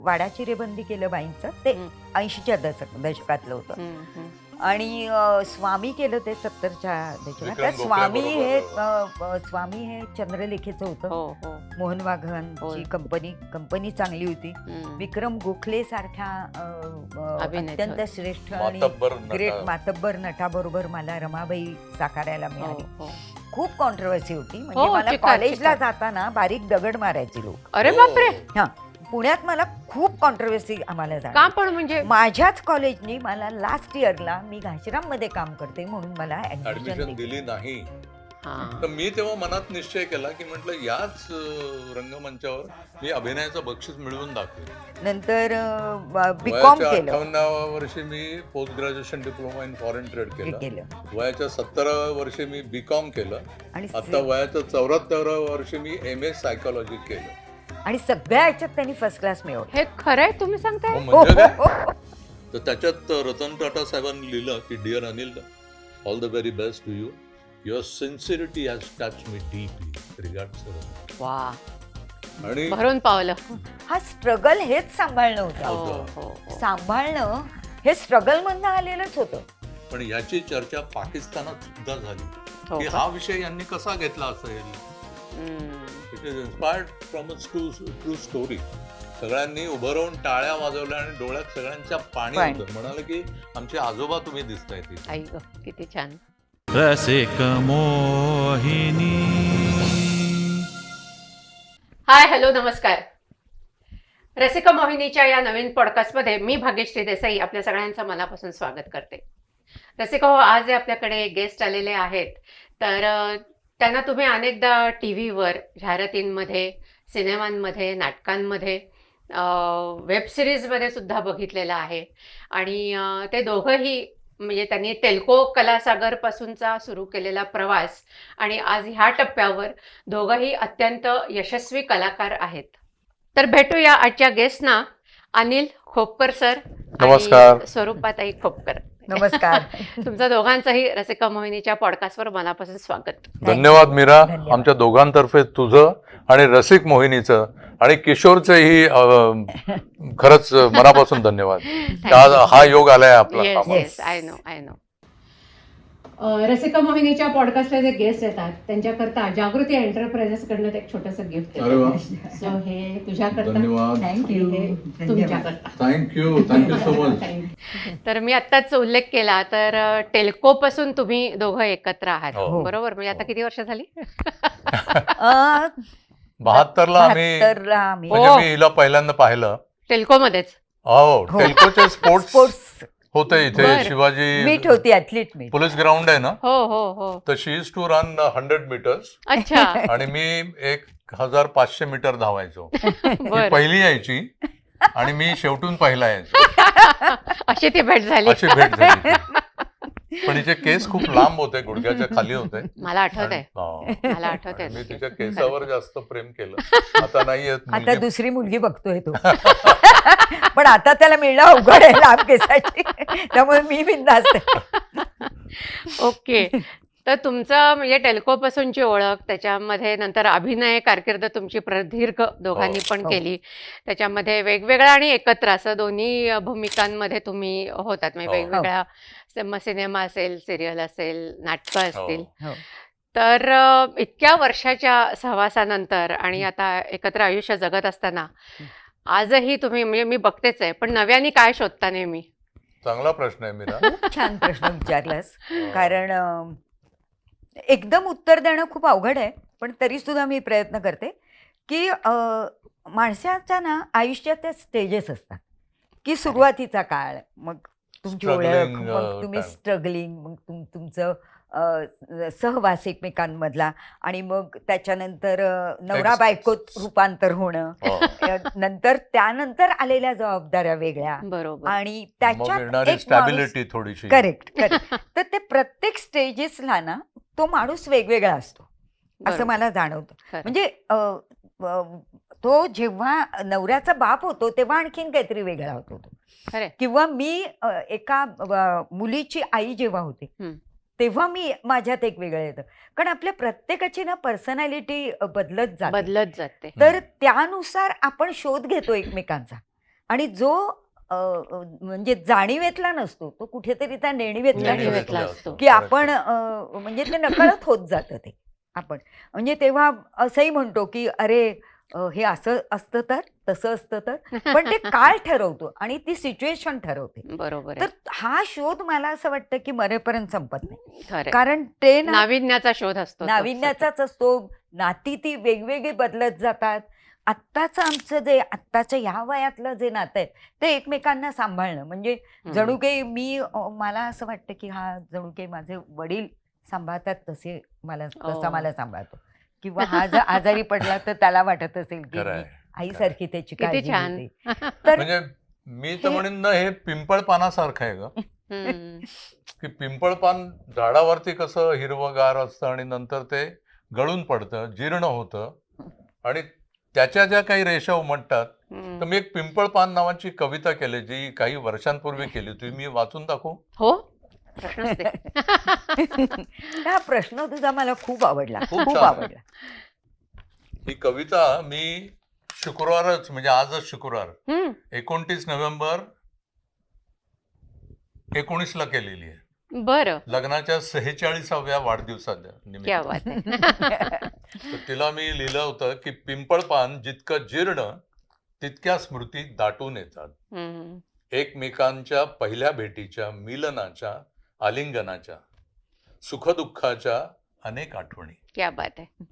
वाडा चिरेबंदी केलं बाईंचं, ते 80च्या दशकातलं होतं. आणि स्वामी केलं ते 70च्या दशकात. तर स्वामी हे चंद्रलेखेचं होतं. मोहन वाघनची कंपनी चांगली होती. विक्रम गोखले सारख्या अत्यंत श्रेष्ठ आणि ग्रेट मातब्बर नटाबरोबर मला रमाबाई साकारायला मिळाली. खूप कॉन्ट्रोवर्सी होती. म्हणजे मला कॉलेजला जाताना बारीक दगड मारायचे लोक. अरे बापरे. हा, पुण्यात मला खूप कॉन्ट्रोवर्सी आम्हाला का झाली. पण म्हणजे माझ्याच कॉलेजनी मला लास्ट इयरला, मी घाशीराम मध्ये काम करते म्हणून मला ऍडमिशन दिली नाही. तर मी तेव्हा मनात निश्चय केला की म्हटलं याच रंगमंचावर मी अभिनयाचं बक्षीस मिळवून दाखवेन. नंतर बीकॉम केलं. 58व्या वर्षी मी post graduation diploma in foreign trade केलं. वयाच्या 17व्या वर्षी मी बीकॉम केलं. आणि आता वयाच्या 74व्या वर्षी मी MA सायकोलॉजी केलं. आणि सगळ्या याच्यात त्यांनी फर्स्ट क्लास मिळवलं. हे खरंय तुम्ही सांगताय? म्हणजे काय? तर त्याच्यात रतन टाटा साहेबांनी लिहिलं की dear Anil, all the very best to you. Your sincerity has touched me deeply. Regards. वा, आणि भरून पावलं. हा स्ट्रगल हेच सांभाळणं होतं. सांभाळणं हे स्ट्रगल मधनं आलेलंच होतं. पण याची चर्चा पाकिस्तानात सुद्धा झाली की हा विषय यांनी कसा घेतला असेल. It is inspired from a true story. सगळ्यांनी उभं राहून टाळ्या वाजवल्या आणि डोळ्यात सगळ्यांच्या पाणी होतं. म्हणाले की आमचे आजोबा तुम्ही दिसतायत. आई ग, किती छान. रसिक मोहिनी. हाय, हॅलो, नमस्कार. रसिक मोहिनीच्या या नवीन पॉडकास्टमध्ये मी भाग्यश्री देसाई आपल्या सगळ्यांचं मनापासून स्वागत करते. रसिक, आज आपल्याकडे गेस्ट आलेले आहेत. तर त्यांना तुम्ही अनेकदा TV वर, जाहिरातींमध्ये, सिनेमांमध्ये, नाटकांमध्ये, वेब सिरीजमध्ये सुद्धा बघितलेलं आहे. आणि ते दोघंही म्हणजे त्यांनी तेलको कलासागर पासूनचा सुरू केलेला प्रवास आणि आज ह्या टप्प्यावर दोघंही अत्यंत यशस्वी कलाकार आहेत. तर भेटूया आजच्या गेस्टना. अनिल खोपकर सर आणि स्वरूपाताई खोपकर. नमस्कार. तुमचं दोघांचंही रसिका मोहिनीच्या पॉडकास्टवर मनापासून स्वागत. धन्यवाद मीरा. आमच्या दोघांतर्फे तुझं आणि रसिक मोहिनीचं आणि किशोरचंही खरंच मनापासून धन्यवाद. हा योग आलाय आपला. Yes, I know. रसिका मोहिनीच्या पॉडकास्टला जे गेस्ट येतात त्यांच्याकरता जागृती एंटरप्राइजेस कडनं एक छोटंसं गिफ्ट आहे. सो हे तुझ्याकरता. थँक्यू. तुमच्याकरता. Thank you so much. तर मी आत्ताच उल्लेख केला तर टेल्को पासून तुम्ही दोघं एकत्र आहात, बरोबर? म्हणजे आता किती वर्ष झाली? 72ला आम्ही म्हणजे मी हिला पहिल्यांदा पाहिलं टेल्को मध्येच. हो, टेल्कोचे स्पोर्ट्स होते इथे. शिवाजी मीट होती, ऍथलीट मीट. पोलीस ग्राउंड आहे ना. हो. तर शी इज टू रन 100 मीटर्स. अच्छा. आणि मी 1500 मीटर धावायचो. ती पहिली यायची आणि मी शेवटून पहिला यायचो. अशी ती भेट झाली. पण हिचे केस खूप लांब होते, गुडघ्याच्या खाली होते. मला आठवत आहे. मी तिच्या केसावर जास्त प्रेम केलं. आता नाही येत. आता दुसरी मुलगी बघतोय तो. पण आता त्याला मिळणं अवघड आहे लांब केसाची. त्यामुळे मी बिनधास्त आहे. ओके. तर तुमचं म्हणजे टेल्को पासूनची ओळख, त्याच्यामध्ये नंतर अभिनय कारकीर्द तुमची प्रदीर्घ दोघांनी पण केली. त्याच्यामध्ये वेगवेगळ्या आणि एकत्र असं दोन्ही भूमिकांमध्ये तुम्ही होतात. म्हणजे वेगवेगळ्या सिनेमा असेल, सिरियल असेल, नाटकं असतील. तर इतक्या वर्षाच्या सहवासानंतर आणि आता एकत्र आयुष्य जगत असताना आजही तुम्ही, म्हणजे मी बघतेच आहे, पण नव्याने काय शोधता नेहमी? चांगला प्रश्न आहे मीरा. खूप छान प्रश्न विचारलास. कारण एकदम उत्तर देणं खूप अवघड आहे. पण तरी सुद्धा मी प्रयत्न करते की माणसाच्या ना आयुष्यात स्टेजेस असतात की सुरुवातीचा काळ, मग तुमची ओळख, मग तुम्ही स्ट्रगलिंग, मग तुमचं सहवास एकमेकांमधला, आणि मग त्याच्यानंतर नवरा बायकोत रूपांतर होणं, नंतर त्यानंतर आलेल्या जबाबदाऱ्या वेगळ्या, बरोबर, आणि त्याच्यात स्टॅबिलिटी थोडीशी. करेक्ट. तर ते प्रत्येक स्टेजेसला ना तो माणूस वेगवेगळा असतो असं मला जाणवतं. म्हणजे तो जेव्हा नवऱ्याचा बाप होतो तेव्हा आणखीन काहीतरी वेगळा होतो. किंवा मी एका मुलीची आई जेव्हा होते तेव्हा मी माझ्यात एक वेगळं येतं. कारण आपल्या प्रत्येकाची ना पर्सनॅलिटी बदलत जाते. जाते. तर त्यानुसार आपण शोध घेतो एकमेकांचा. आणि जो म्हणजे जाणीवेतला नसतो तो कुठेतरी त्या नेणीवेतला नेणीवेतला ठेवतो. असतो. की आपण म्हणजे ते नकळत होत जातं ते आपण म्हणजे तेव्हा असंही म्हणतो की अरे हे असं असतं तर तसं असतं तर पण ते काळ ठरवतो आणि ती सिच्युएशन ठरवते. बरोबर तर आहे. हा शोध मला असं वाटतं की मरेपर्यंत संपत नाही. खरंय. कारण ते ना नाविन्याचा शोध असतो तो सतत. नाविन्याचाच असतो. नाती ती वेगवेगळी बदलत जातात. आत्ताचं आमचं जे आत्ताच्या ह्या वयातलं जे नातं आहे ते एकमेकांना सांभाळणं म्हणजे जणू काही मला असं वाटतं की हा जणू काही माझे वडील सांभाळतात तसे तसा मला सांभाळतो किंवा हा जर आजारी पडला तर त्याला वाटत असेल की खरंय, मी आईसारखी त्याची किती काळजी छान. घेते. तर म्हणजे मी तर म्हणेन ना हे पिंपळ पानासारखं आहे ग हम्म. की पिंपळ पान झाडावरती कसं हिरवंगार असतं आणि नंतर ते गळून पडतं, जीर्ण होतं आणि त्याच्या ज्या काही रेषा उमटतात. तर मी एक पिंपळ पान नावाची कविता केली जी काही वर्षांपूर्वी केली होती. मी वाचून दाखवू? हो, प्रश्नच नाही. हा प्रश्न तुझा मला खूप आवडला, खूप खूप छान. आवडला. ही कविता मी शुक्रवारच म्हणजे आजच शुक्रवार हम्म. 29 नोव्हेंबर 19 ला केलेली आहे. बरं. लग्नाच्या 46व्या वाढदिवसाच्या क्या निमित्त. बात आहे. तर तिला मी लिहिलं होतं की पिंपळ पान जितकं जीर्ण तितक्या स्मृती दाटून येतात. हम्म. एकमेकांच्या पहिल्या भेटीच्या, मिलनाच्या, आलिंगनाच्या, सुखदुःखाच्या अनेक आठवणी. क्या बात आहे.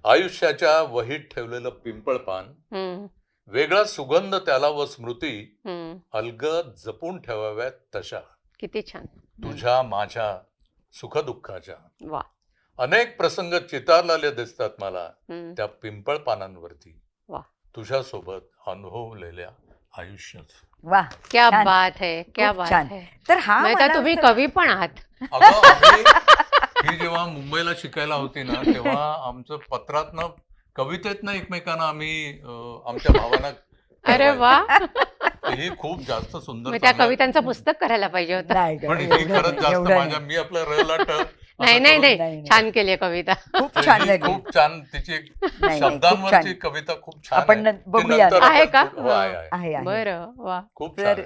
आयुष्याच्या वहीत ठेवलेलं पिंपळ पान, हम्म. वेगळा सुगंध त्याला व स्मृती हम्म. अलगद जपून ठेवाव्यात तशा किती छान. तुझ्या माझ्या सुखदुःखाच्या. वा. अनेक प्रसंग चितारलेले दिसतात मला हम्म. त्या पिंपळ पानांवरती. वा. तुझ्यासोबत अनुभवलेल्या आयुष्यात. वा क्या छान. बात है, क्या खूप बात छान. है. तर हा म्हणजे मला आता तुम्ही असं- कवी पण आहात. अगं ही जेव्हा मुंबईला शिकायला होती ना तेव्हा आमचं पत्रातनं कवितेतनं एकमेकांना आम्ही आमच्या भावना अरे कळवायचो. वा. ही खूप जास्त सुंदर मग त्या चांगलं- कवितांचं पुस्तक करायला पाहिजे होतं. नाही गं, पण ही एवढं खरंच नाही, जास्त एवढं माझ्या नाही. मी आपलं रलाट नाही नाही नाही, नाही, नाही. छान केली कविता. खूप छान ही लागली. खूप छान तिची एक नाही, नाही, खूप शब्दांवरची छान. कविता खूप छान आपण आहे. ती बघूया. नंतर आहे आपण का? हो, आहे. आहे आहे. बरं. वा. खूप तर, छान आहे.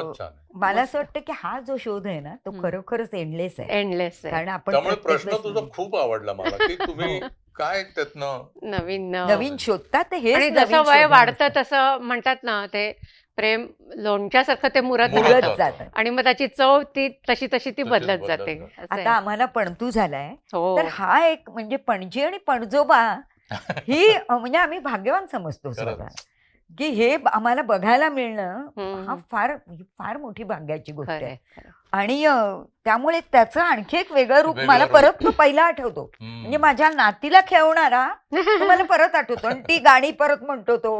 खूपच छान आहे. मला असं वाटतं की हा जो शोध आहे ना तो हम्म. खरोखरच एंडलेस आहे. एंडलेस आहे. कारण आपण त्यामुळे प्रत्येक प्रश्न वेळेस तुझा खूप आवडला मला की तुम्ही हो. काय त्यातनं नवीन नवीन शोधतात तर हेच आणि नवीन जसं वय शोधणं वाढतं असतं. तसं म्हणतात ना ते प्रेम लोणच्यासारखं ते मुरत मुरत राहतं. मुरत जातं. आणि मग त्याची चव ती तशी ती तशीच बदलत बदलत जाते. जाते. असं आहे. आता आम्हाला पणतू झालाय हो. तर हा एक म्हणजे पणजी आणि पणजोबा ही म्हणजे आम्ही भाग्यवान समजतो खरंच. स्वतः की हे आम्हाला बघायला मिळणं हम्म. हा फार मोठी भाग्याची गोष्ट खरंय, आहे. खरंय. आणि त्यामुळे त्याचं आणखी एक वेगळं रूप वेगळं मला रूप. परत तो पहिला आठवतो. हम्म. म्हणजे माझ्या नातीला खेळवणारा तो मला परत आठवतो आणि ती गाणी परत म्हणतो तो.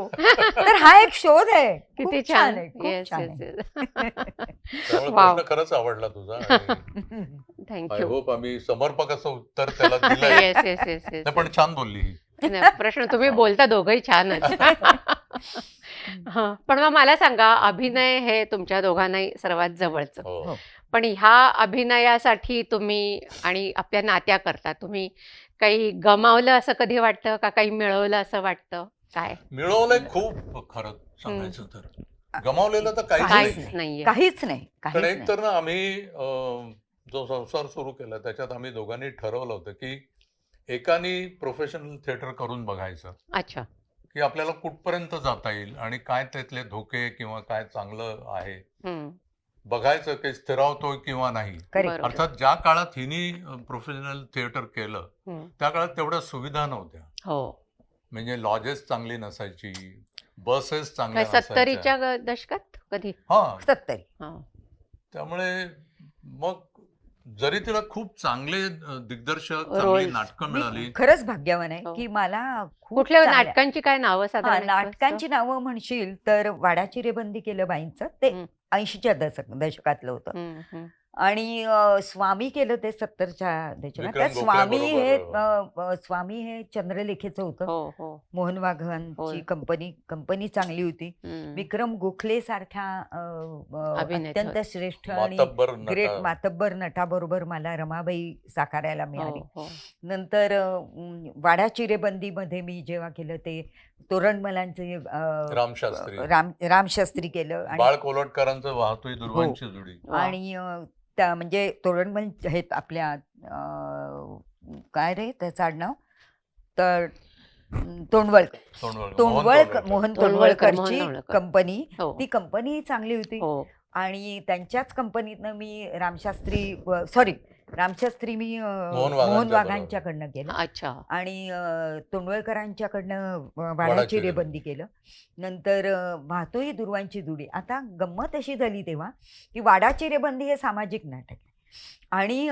तर हा एक शोध आहे. खूप किती छान छान. आहे, खूप येस छान येस आहे. त्यामुळे वाव. प्रश्न खरंच आवडला तुझा आय थँक्यू. होप आम्ही समर्पक असं उत्तर त्याला दिलंय. Yes yes yes yes. नाही, पण छान बोलली ही. नाही, प्रश्न तुम्ही बोलता दोघंही छानच. हं, पण मग मला सांगा अभिनय हे तुमच्या दोघांनाही सर्वात जवळचं. हो. हो. पण ह्या अभिनयासाठी तुम्ही आणि आपल्या नात्याकरता तुम्ही काही गमावलं असं कधी वाटतं का काही मिळवलं असं वाटतं काय? मिळवलंय खूप खरं सांगायचं तर गमावलेलं तर काहीच काहीच नाही. नाहीये. काहीच नाही पण काहीच एक नाही. तर ना आम्ही जो संसार सुरू केला त्याच्यात आम्ही दोघांनी ठरवलं होतं की एकानी प्रोफेशनल थिएटर करून बघायचं अच्छा. की आपल्याला कुठपर्यंत जाता येईल आणि काय त्यातले धोके किंवा काय चांगलं आहे हम्म. बघायचं काही स्थिरावतोय किंवा नाही. Correct. बरोबर. अर्थात ज्या काळात हिनी प्रोफेशनल थिएटर केलं हम्म. त्या काळात तेवढ्या सुविधा नव्हत्या. हो. म्हणजे लॉजेस चांगली नसायची, बसेस चांगल्या काय नसायच्या. 70च्या दशकात कधी? हा 70. हा. त्यामुळे मग जरी तिला खूप चांगले दिग्दर्शक चांगली Roles. नाटकं मिळाली. खरंच भाग्यवान आहे हो. की मला खूप कुठल्या चांगल्या- नाटकांची काय नावं हा, साधारण? नाटकांची नावं म्हणशील तर वाडा चिरेबंदी केलं बाईंचं ते हम्म. 80च्या दशकातलं होतं. आणि स्वामी केलं ते 70च्या दशकात. विक्रम त्यात गोखलेबरोबर. स्वामी हे चंद्रलेखेचं होतं. हो हो मोहन वाघांची होय. कंपनी चांगली होती. हम्म. विक्रम गोखले सारख्या अभिनेता. अत्यंत श्रेष्ठ आणि मातब्बर ग्रेट नटा. मातब्बर नटाबरोबर मला रमाबाई साकारायला मिळाली. हो, हो. नंतर वाडा चिरेबंदीमध्ये मी जेव्हा केलं ते तोरणमलांचे रामशास्त्री. रामशास्त्री केलं आणि बाळ कोलटकरांचं वाहतूक दुर्वांची जोडी. वा. आणि त्या म्हणजे तोरणमल आहेत आपल्या काय रे त्याचं आडनाव तर तोंडवळकर तोंडवळकर. मोहन तोंडवळकर, तोंडवळकरची मोहन तोंडवळकर. कंपनी. हो ती कंपनी चांगली होती हो आणि त्यांच्याच कंपनीतनं मी रामशास्त्री मी मोहन मोहन वाघांच्या वाघांच्याकडनं केलं अच्छा आणि तोंडवळकरांच्याकडनं वाडा वाड्याची चिरेबंदी. रेबंदी केलं. नंतर वाहतोही दुर्वांची जुडी. आता गंमत अशी झाली तेव्हा की वाडाची रेबंदी हे सामाजिक नाटक आहे आणि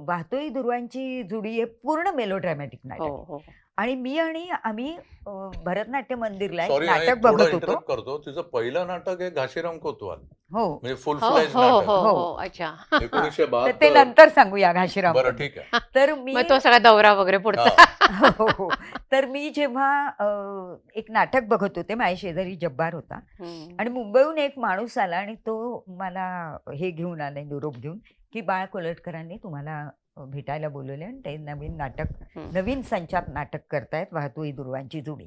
वाहतोही दुर्वांची जुडी हे पूर्ण मेलोड्रॅमॅटिक नाटक हो आहे. हो आणि आम्ही भरतनाट्य मंदिरला एक सॉरी नाटक बघत होतो. इंटरप्ट करतो. तिचं पहिलं नाटक आहे घाशीराम कोतवाल, हो म्हणजे फुल हो फ्लेज हो हो नाटक हो हो. अच्छा 1972. तर ते नंतर सांगूया घाशीराम. बरं ठीक आहे. तर मी मग तो सगळा दौरा वगैरे पुढचा हा. हो हो तर मी जेव्हा एक नाटक बघत होते माझ्या शेजारी जब्बार होता हम्म. आणि मुंबईहून एक माणूस आला आणि तो मला हे घेऊन आला निरोप घेऊन की बाळ कोलटकरांनी तुम्हाला भेटायला बोलवले आणि ते नवीन संचात नाटक करतायत वाहतुई दुर्वांची जुडी.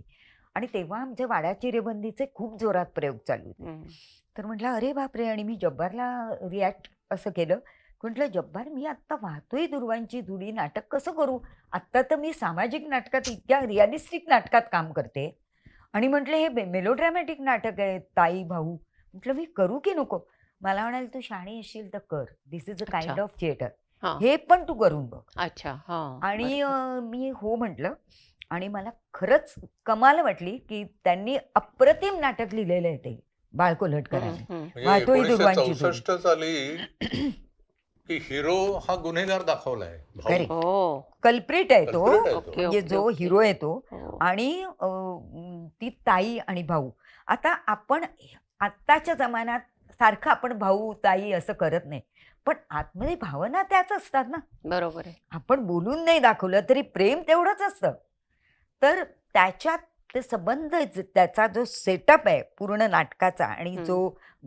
आणि तेव्हा आमच्या वाड्याची रेबंदीचे खूप जोरात प्रयोग चालू होते. हम्म. तर म्हटलं अरे बापरे. आणि मी जब्बारला रिॲक्ट असं केलं. म्हटलं जब्बार मी आत्ता वाहतोय दुर्वांची जुडी नाटक कसं करू. आत्ता तर मी सामाजिक नाटकात इतक्या रिअलिस्टिक नाटकात काम करते आणि म्हटलं हे मेलोड्रॅमॅटिक नाटक आहे ताई भाऊ. म्हटलं मी करू की नको. मला म्हणाल तू शाणी असशील तर कर. दिस इज अ काइंड अच्छा. Of theatre. हा. हे पण तू करून बघ. अच्छा हा आणि मी हो म्हटलं आणि मला खरंच कमाल वाटली की त्यांनी अप्रतिम नाटक लिहिलेलं आहे ते बाळ कोलटकरांनी. म्हणजे वाहतोही दुर्वांची जोडी. 1964 साली की हिरो हा गुन्हेगार दाखवलाय. भाऊ. Correct. हो कल्प्रिट आहे तो. Culprit आहे तो. ओके म्हणजे ओके जो ओके. हिरो आहे तो. हो. आणि ती ताई आणि भाऊ. आता आपण आत्ताच्या जमान्यात सारखं आपण भाऊ ताई असं करत नाही पण आतमध्ये भावना त्याच असतात ना. बरोबर आहे आपण बोलून नाही दाखवलं तरी प्रेम तेवढंच असतं. तर त्याच्यात ते संबंध त्याचा जो सेटअप आहे पूर्ण नाटकाचा आणि जो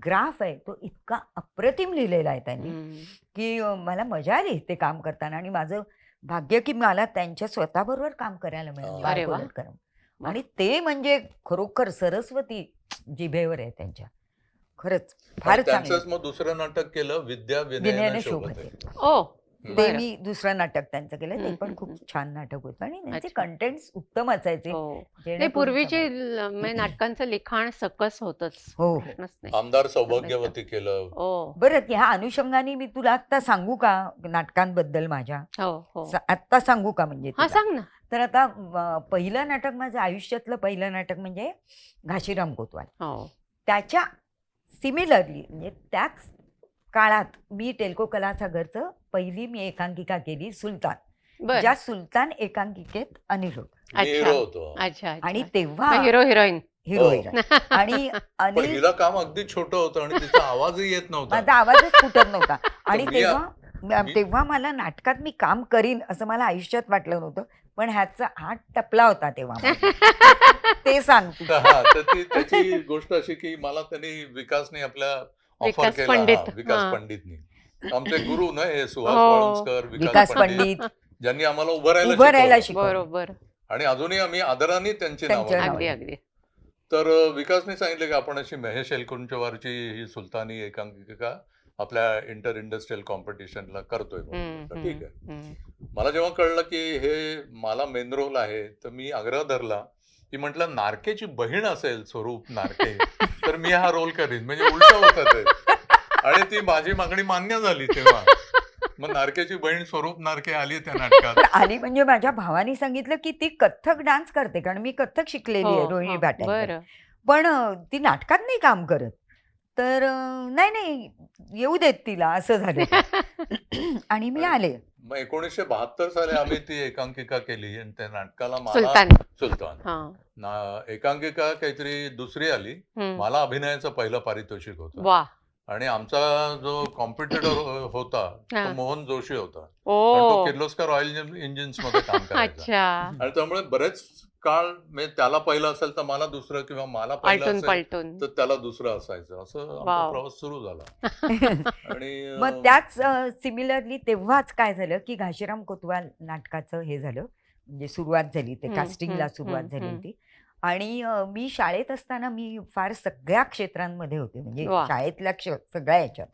ग्राफ आहे तो इतका अप्रतिम लिहिलेला आहे त्यांनी हम्म. की मला मजा आली ते काम करताना. आणि माझं भाग्य की मला त्यांच्या स्वतःबरोबर काम करायला मिळालं अरे वा. कोलटकर. आणि ते म्हणजे खरोखर सरस्वती जिभेवर आहे त्यांच्या. खरंच फार आणि चांगलं. त्यांचंच मग दुसरं नाटक केलं विद्या विनयाने विनयाने शोभते. शोभते. ओ हम्म. ते बरं. मी दुसरं नाटक त्यांचं केलं ते हम्म, पण हम्म, खूप हम्म. छान नाटक होतं आणि त्यांचे अच्छा. कंटेंट्स उत्तम असायचे. हो नाही जेणेकरून पूर्वीचे समज- म्हणजे नाटकांचं लिखाण सकस होतच हो हो प्रश्नच नाही आमदार सौभाग्यवती केलं. ओ बरं ह्या अनुषंगाने मी तुला आत्ता सांगू का नाटकांबद्दल माझ्या हो हो आत्ता सांगू का म्हणजे हा तुला? सांग ना तर आता पहिलं नाटक माझं आयुष्यातलं पहिलं नाटक म्हणजे घाशीराम कोतवाल. हो त्याच्या सिमिलरली म्हणजे त्याच काळात मी टेल्को कलासागरचं पहिली मी एकांकिका केली सुलतान. बर ज्या सुलतान एकांकिकेत अनिल होता. मी अच्छा. हिरो होतो. अच्छा आणि तेव्हा हिरो हिरोईन हिरो हो. हिरोईन. आणि पण अनिल हिला काम अगदी छोटं होतं आणि तिचा आवाजही येत नव्हता. माझा आवाजच फुटत नव्हता. आणि मी- मी- तेव्हा मला नाटकात मी काम करीन असं मला आयुष्यात वाटलं नव्हतं. पण ह्याचा हात टपला होता तेव्हा मला. ते सांग तू. हा, तर त्याची गोष्ट अशी की मला त्यांनी विकासने आपल्या ऑफर विकास केला. पंडित. हा, विकास हा. पंडितनी आमचे गुरु ना हे सुहास हो. वाळुंजकर विकास पंडित ज्यांनी आम्हाला उभं राहायला उभं राहायला शिकवलं. शिकवलं. बरोबर आणि अजूनही आम्ही आदराने त्यांची त्यांच्या नावं अगदी घेतो. अगदी तर विकासने सांगितलं की आपण अशी महेश एलकुंचवारची ही सुलतानी एकांकिका आपल्या इंटर इंडस्ट्रियल कॉम्पिटिशनला करतोय म्हणून. तर ठीक आहे. मला जेव्हा कळलं की हे मला मेन रोल आहे तर मी आग्रह धरला की म्हटलं नारकेची बहीण असेल स्वरूप नारके तर मी हा रोल करीन. म्हणजे उलट होतं ते. आणि ती माझी मागणी मान्य झाली तेव्हा. मग नारकेची बहीण स्वरूप नारके आली त्या नाटकात. पण आली म्हणजे माझ्या भावानी सांगितलं की ती कथ्थक डान्स करते कारण मी कथ्थक शिकलेली आहे रोहिणी भाटे. बर पण ती नाटकात नाही काम करत. तर नाही येऊ देत तिला असं झालं. आणि मी आले. मग 1972 साली आम्ही ती एकांकिका केली आणि त्या नाटकाला मला सुलतान सुलतान एकांकिका काहीतरी दुसरी आली. मला अभिनयाचं पहिलं पारितोषिक होतं. वा आणि आमचा जो कॉम्पिटिटर होता हा. तो मोहन जोशी होता. आणि ओ तो किर्लोस्कर ऑइल इंजिन्स मध्ये काम करायचा. अच्छा. आणि त्यामुळे बरेच काळ म्हणजे त्याला पहिलं असेल तर मला दुसरं, किंवा मला पहिलं आलटून असेल पलटून. तर त्याला दुसरं असायचं. असं आमचा वाव. प्रवास सुरू झाला. आणि मग त्याच सिमिलरली तेव्हाच काय झालं की घाशीराम कोतवाल नाटकाचं हे झालं, म्हणजे सुरुवात झाली, ते हम्म, कास्टिंगला हम्म, सुरुवात हम्म, झाली हम्म. होती. आणि मी शाळेत असताना मी फार सगळ्या क्षेत्रांमध्ये होते, म्हणजे वा. शाळेतल्या सगळ्या याच्यात,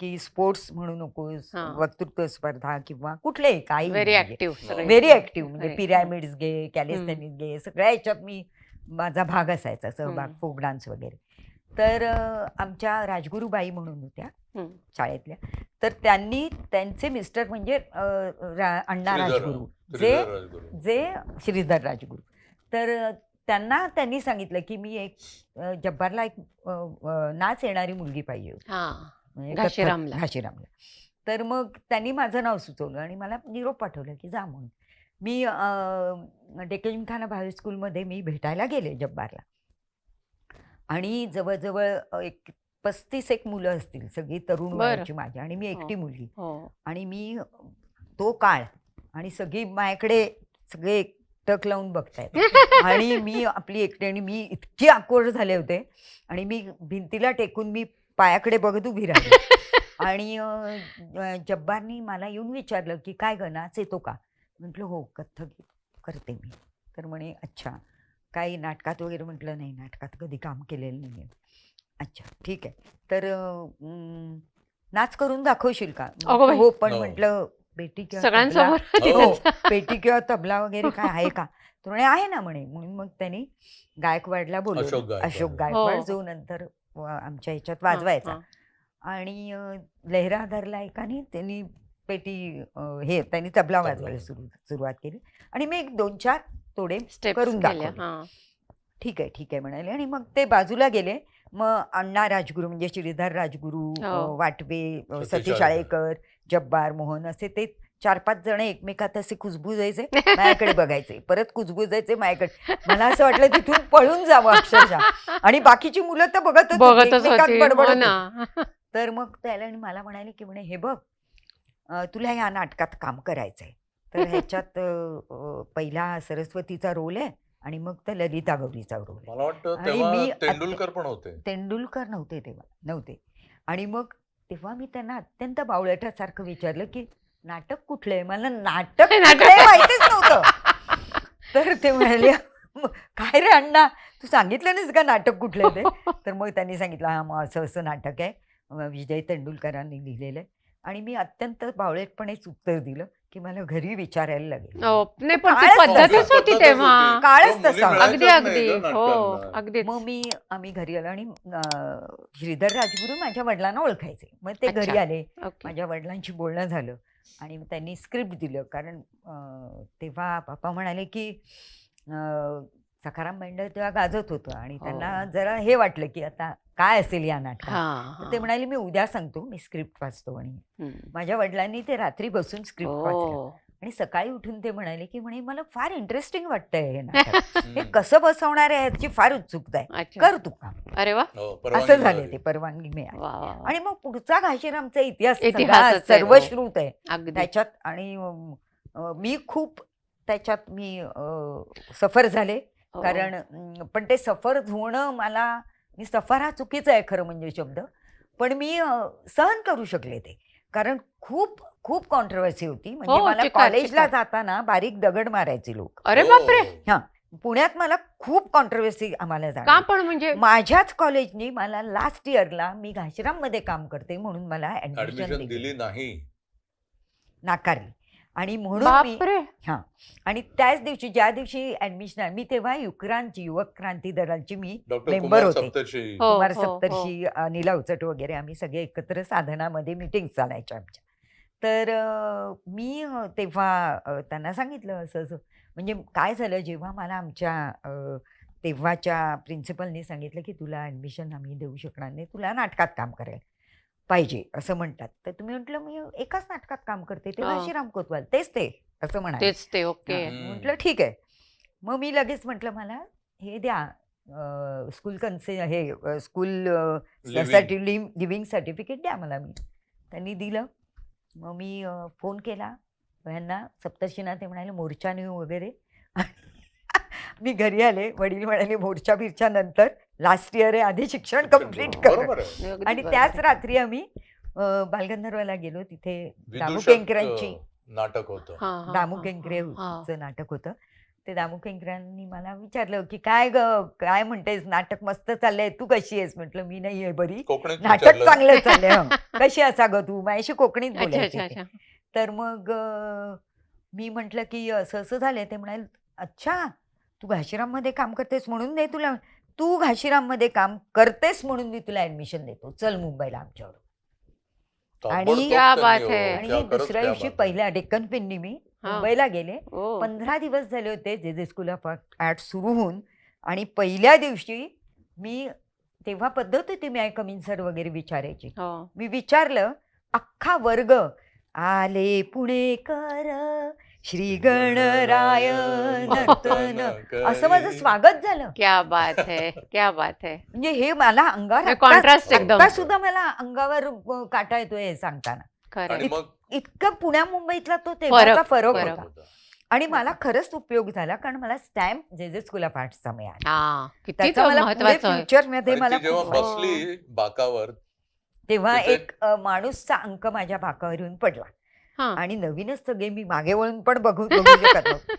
की स्पोर्ट्स म्हणू नकोस, हा. वक्तृत्व स्पर्धा किंवा कुठलेही काही, व्हेरी म्हणजे ऍक्टिव्ह सगळे. व्हेरी ऍक्टिव्ह, म्हणजे खरे. पिरॅमिड्स घे, कॅलिस्थेनिक्स घे, सगळ्या याच्यात मी माझा भाग असायचा, सहभाग, हम्म. फोक डान्स वगैरे. तर आमच्या राजगुरूबाई म्हणून होत्या हम्म. शाळेतल्या, तर त्यांनी त्यांचे मिस्टर म्हणजे अण्णा राजगुरू, श्रीधर राजगुरू. जे श्रीधर राजगुरू. तर त्यांनी सांगितलं की मी एक जब्बारला एक नाच येणारी मुलगी पाहिजे होती, हा. म्हणजे घाशीरामला. घाशीरामला. तर मग त्यांनी माझं नाव सुचवलं आणि मला निरोप पाठवलं की जा म्हणून. मी डेक्कनखाना भावे स्कूलमध्ये मी भेटायला गेले जब्बारला, आणि जवळजवळ एक 35 एक मुलं असतील, सगळी तरुण बरं. वयाची माझी, आणि मी एकटी मुलगी. हो. आणि मी तो काळ, आणि सगळी माझ्याकडे सगळे टक लावून बघतायत, आणि मी आपली एकटी, आणि मी इतकी आकोर्ड झाले होते, आणि मी भिंतीला टेकून मी पायाकडे बघत उभी राहिली. आणि जब्बारनी मला येऊन विचारलं की काय ग, नाच येतो का? म्हटलं हो, कथ्थक करते मी. तर म्हणे अच्छा, काही नाटकात वगैरे? म्हटलं नाही, नाटकात कधी काम केलेलं नाही आहे. अच्छा ठीक आहे, तर नाच करून दाखवशील का? अगं म्हटलं, बाई. हो, पण हो. म्हटलं पेटी किंवा सगळ्यांसमोर तबला, हो, तिथंच. पेटी किंवा तबला वगैरे काय आहे का? तर म्हणे आहे ना म्हणे. म्हणून मग त्यांनी गायकवाडला अशोक बोलवलं, गायकवाड. अशोक गायकवाड, हो. जो नंतर आमच्या ह्याच्यात हा, वाजवायचा. हा. आणि लैराधरला एकाने त्यांनी पेटी त्यांनी तबला वाजवायला सुरुवात केली, आणि मी एक 2-4 तोडे Steps करून केल्या. दाखवले. हा. ठीक आहे म्हणाले, आणि मग ते बाजूला गेले. मग अण्णा राजगुरू म्हणजे श्रीधर राजगुरू, हो. वाटवे, सतीश सतीश आळेकर, आळेकर, जब्बार, मोहन, असे ते 4-5 जण एकमेकात असे कुजबुजायचे, माझ्याकडे बघायचे, परत कुजबुजायचे माझ्याकडे. मला असं वाटलं तिथून पळून जावं अक्षरशः, आणि बाकीची मुलं तर बघतच बघतच एकमेकात होती. बडबडत हो होती. ना. तर मग त्याला आणि मला म्हणाले की म्हणे हे बघ, तुला ह्या नाटकात काम करायचंय, तर ह्याच्यात पहिला सरस्वतीचा रोल आहे, आणि मग तर ललिता गौरीचा रोल आहे. मला वाटतं आणि तेव्हा मी तेंडुलकर पण होते. तेंडुलकर नव्हते तेव्हा, नव्हते. आणि मग तेव्हा मी त्यांना अत्यंत बावळटासारखं विचारलं की नाटक कुठलं आहे? मला नाटक कुठलं आहे माहितीच नव्हतं. तर ते म्हणाले काय रे अण्णा, तू सांगितलं नाहीस का नाटक कुठलं आहे ते? तर मग त्यांनी सांगितलं हा मग असं असं नाटक आहे, विजय तेंडुलकरांनी लिहिलेलं आहे. आणि मी अत्यंत बावळटपणेच उत्तर दिलं की मला घरी विचारायला लागेल. हो. नाही, पण ती काळच पद्धतच तसा. होती तेव्हा. काळच मुली तसा. मिळायच्याच अगदी नाही अगदी. ग हो, नाटकांना. अगदीच. मग आम्ही घरी आलो, आणि श्रीधर राजगुरू माझ्या वडिलांना ओळखायचे. मग ते घरी अच्छा. आले, ओके. माझ्या वडिलांशी बोलणं झालं, आणि त्यांनी स्क्रिप्ट दिलं. कारण तेव्हा पप्पा म्हणाले की सखाराम बेंडर तेव्हा गाजत होतं, आणि हो. त्यांना जरा हे वाटलं की आता काय असेल या नाटकात. हा, तर हा. ते म्हणाले मी उद्या सांगतो, मी स्क्रिप्ट वाचतो. आणि हम्म. माझ्या वडिलांनी ते रात्री बसून स्क्रिप्ट वाचलं, हो. आणि सकाळी उठून ते म्हणाले की म्हणे मला फार इंटरेस्टिंग वाटतंय हे नाटक, हे हम्म. कसं बसवणार आहे याची फार उत्सुकता आहे, अच्छा. कर तू काम. अरे वा. हो, असं परवानगी झाले, मिळाली. ते परवानगी मिळाली. वा वा वा. आणि मग पुढचा घाशीरामचा इतिहास सगळा इतिहासच आहे, हो. सर्वश्रुत आहे अगदी. त्याच्यात. आणि मी खूप त्याच्यात मी सफर झाले. हो. कारण पण ते सफर होणं मी सफर हा चुकीचा आहे खरं म्हणजे शब्द, पण मी सहन करू शकले ते. कारण खूप खूप कॉन्ट्रोवर्सी होती. म्हणजे हो, मला चिकार, कॉलेजला चिकार. जाताना बारीक दगड मारायचे लोक. अरे हो. बापरे. हा, पुण्यात मला खूप कॉन्ट्रोवर्सी आम्हाला का जाणवली. पण म्हणजे? माझ्याच कॉलेजनी मला लास्ट इयरला मी घाशीराम मध्ये काम करते म्हणून मला ऍडमिशन ऍडमिशन दिली नाही. नाकारली. आणि म्हणून मी बापरे. आणि त्याच दिवशी ज्या दिवशी ऍडमिशन, मी तेव्हा युवक क्रांती दलाची मी डॉक्टर मेंबर कुमार होते. सप्तर्षी. हो. कुमार हो, सप्तर्षी, नीला उचट वगैरे आम्ही सगळे एकत्र साधनामध्ये मीटिंग चालायच्या आमच्या. तर मी तेव्हा त्यांना सांगितलं असं असं. म्हणजे काय झालं, जेव्हा मला आमच्या तेव्हाच्या प्रिन्सिपलनी सांगितलं की तुला ऍडमिशन आम्ही देऊ शकणार नाही, तुला नाटकात काम करायला पाहिजे असं म्हणतात. तर तुम्ही म्हटलं मी एकाच नाटकात काम करते, ते हा. घाशीराम कोतवाल, तेच ते असं म्हणाले. तेच ते. ओके. हम्म. म्हटलं ठीक आहे. मग मी लगेच म्हटलं मला हे द्या स्कूल हे स्कूल लिव्हिंग सर्टिफिकेट द्या मला. मी त्यांनी दिलं. मग मी फोन केला ह्यांना सप्तर्षींना. ते म्हणाले मोर्चा नेऊ वगैरे. मी घरी आले. वडील म्हणाले मोर्चा बिरच्या नंतर, लास्ट इयर आहे, आधी शिक्षण कम्प्लीट कर. बरोबर आहे. आणि त्याच रात्री आम्ही बालगंधर्वला गेलो. तिथे दामू विदूषक, केंकरांची नाटक होतं. दामू केंकरेचं नाटक होतं. ते दामू केंकरांनी मला विचारलं की काय ग, काय म्हणतेस, नाटक मस्त चाललंय, तू कशी आहेस? म्हटलं मी नाही आहे बरी, कोकणीत नाटक विचारलं. चांगलं चाललंय. कशी असा ग तू? माझ्याशी कोकणीत अच्छा बोलायची अच्छा ते. अच्छा. तर मग मी म्हटलं की असं असं झालंय. ते म्हणाले अच्छा तू घाशीराममध्ये काम करतेस म्हणून नाही तुला, तू घाशीराममध्ये काम करतेस म्हणून मी तुला ऍडमिशन देतो, चल मुंबईला आमच्यावर. आणि क्या बात है. आणि दुसऱ्या दिवशी पहिल्या डेक्कन क्वीननी मी मुंबईला गेले. 15 दिवस झाले होते जे स्कूल ऑफ आर्ट सुरू होऊन. आणि पहिल्या दिवशी मी, तेव्हा पद्धत होती मी कम इन सर वगैरे विचारायची. मी विचारलं, अख्खा वर्ग आले पुणेकर श्री गणराय नर्तन, असं माझं स्वागत झालं. क्या बात है, क्या बात है. म्हणजे हे मला अंगावर कॉन्ट्रास्ट एकदम. आता सुद्धा मला अंगावर काटा येतोय हे सांगताना. खरं. आणि मग इतकं पुण्या मुंबईतला तो तेव्हाचा फरक फरक. होता. आणि मला खरंच उपयोग झाला, कारण मला स्टॅम्प जे स्कूल ऑफ आर्टचा मिळाला. हा, किती त्याचा मला महत्वाचं आहे. फ्युचर मध्ये आणि मला ती जेव्हा खूप- बसली बाकावर, तेव्हा तिथे- एक माणूसचा अंक माझ्या भाकावर येऊन पडला. हा. आणि नवीनच सगळे मी मागे वळून पण बघू शकत नव्हते.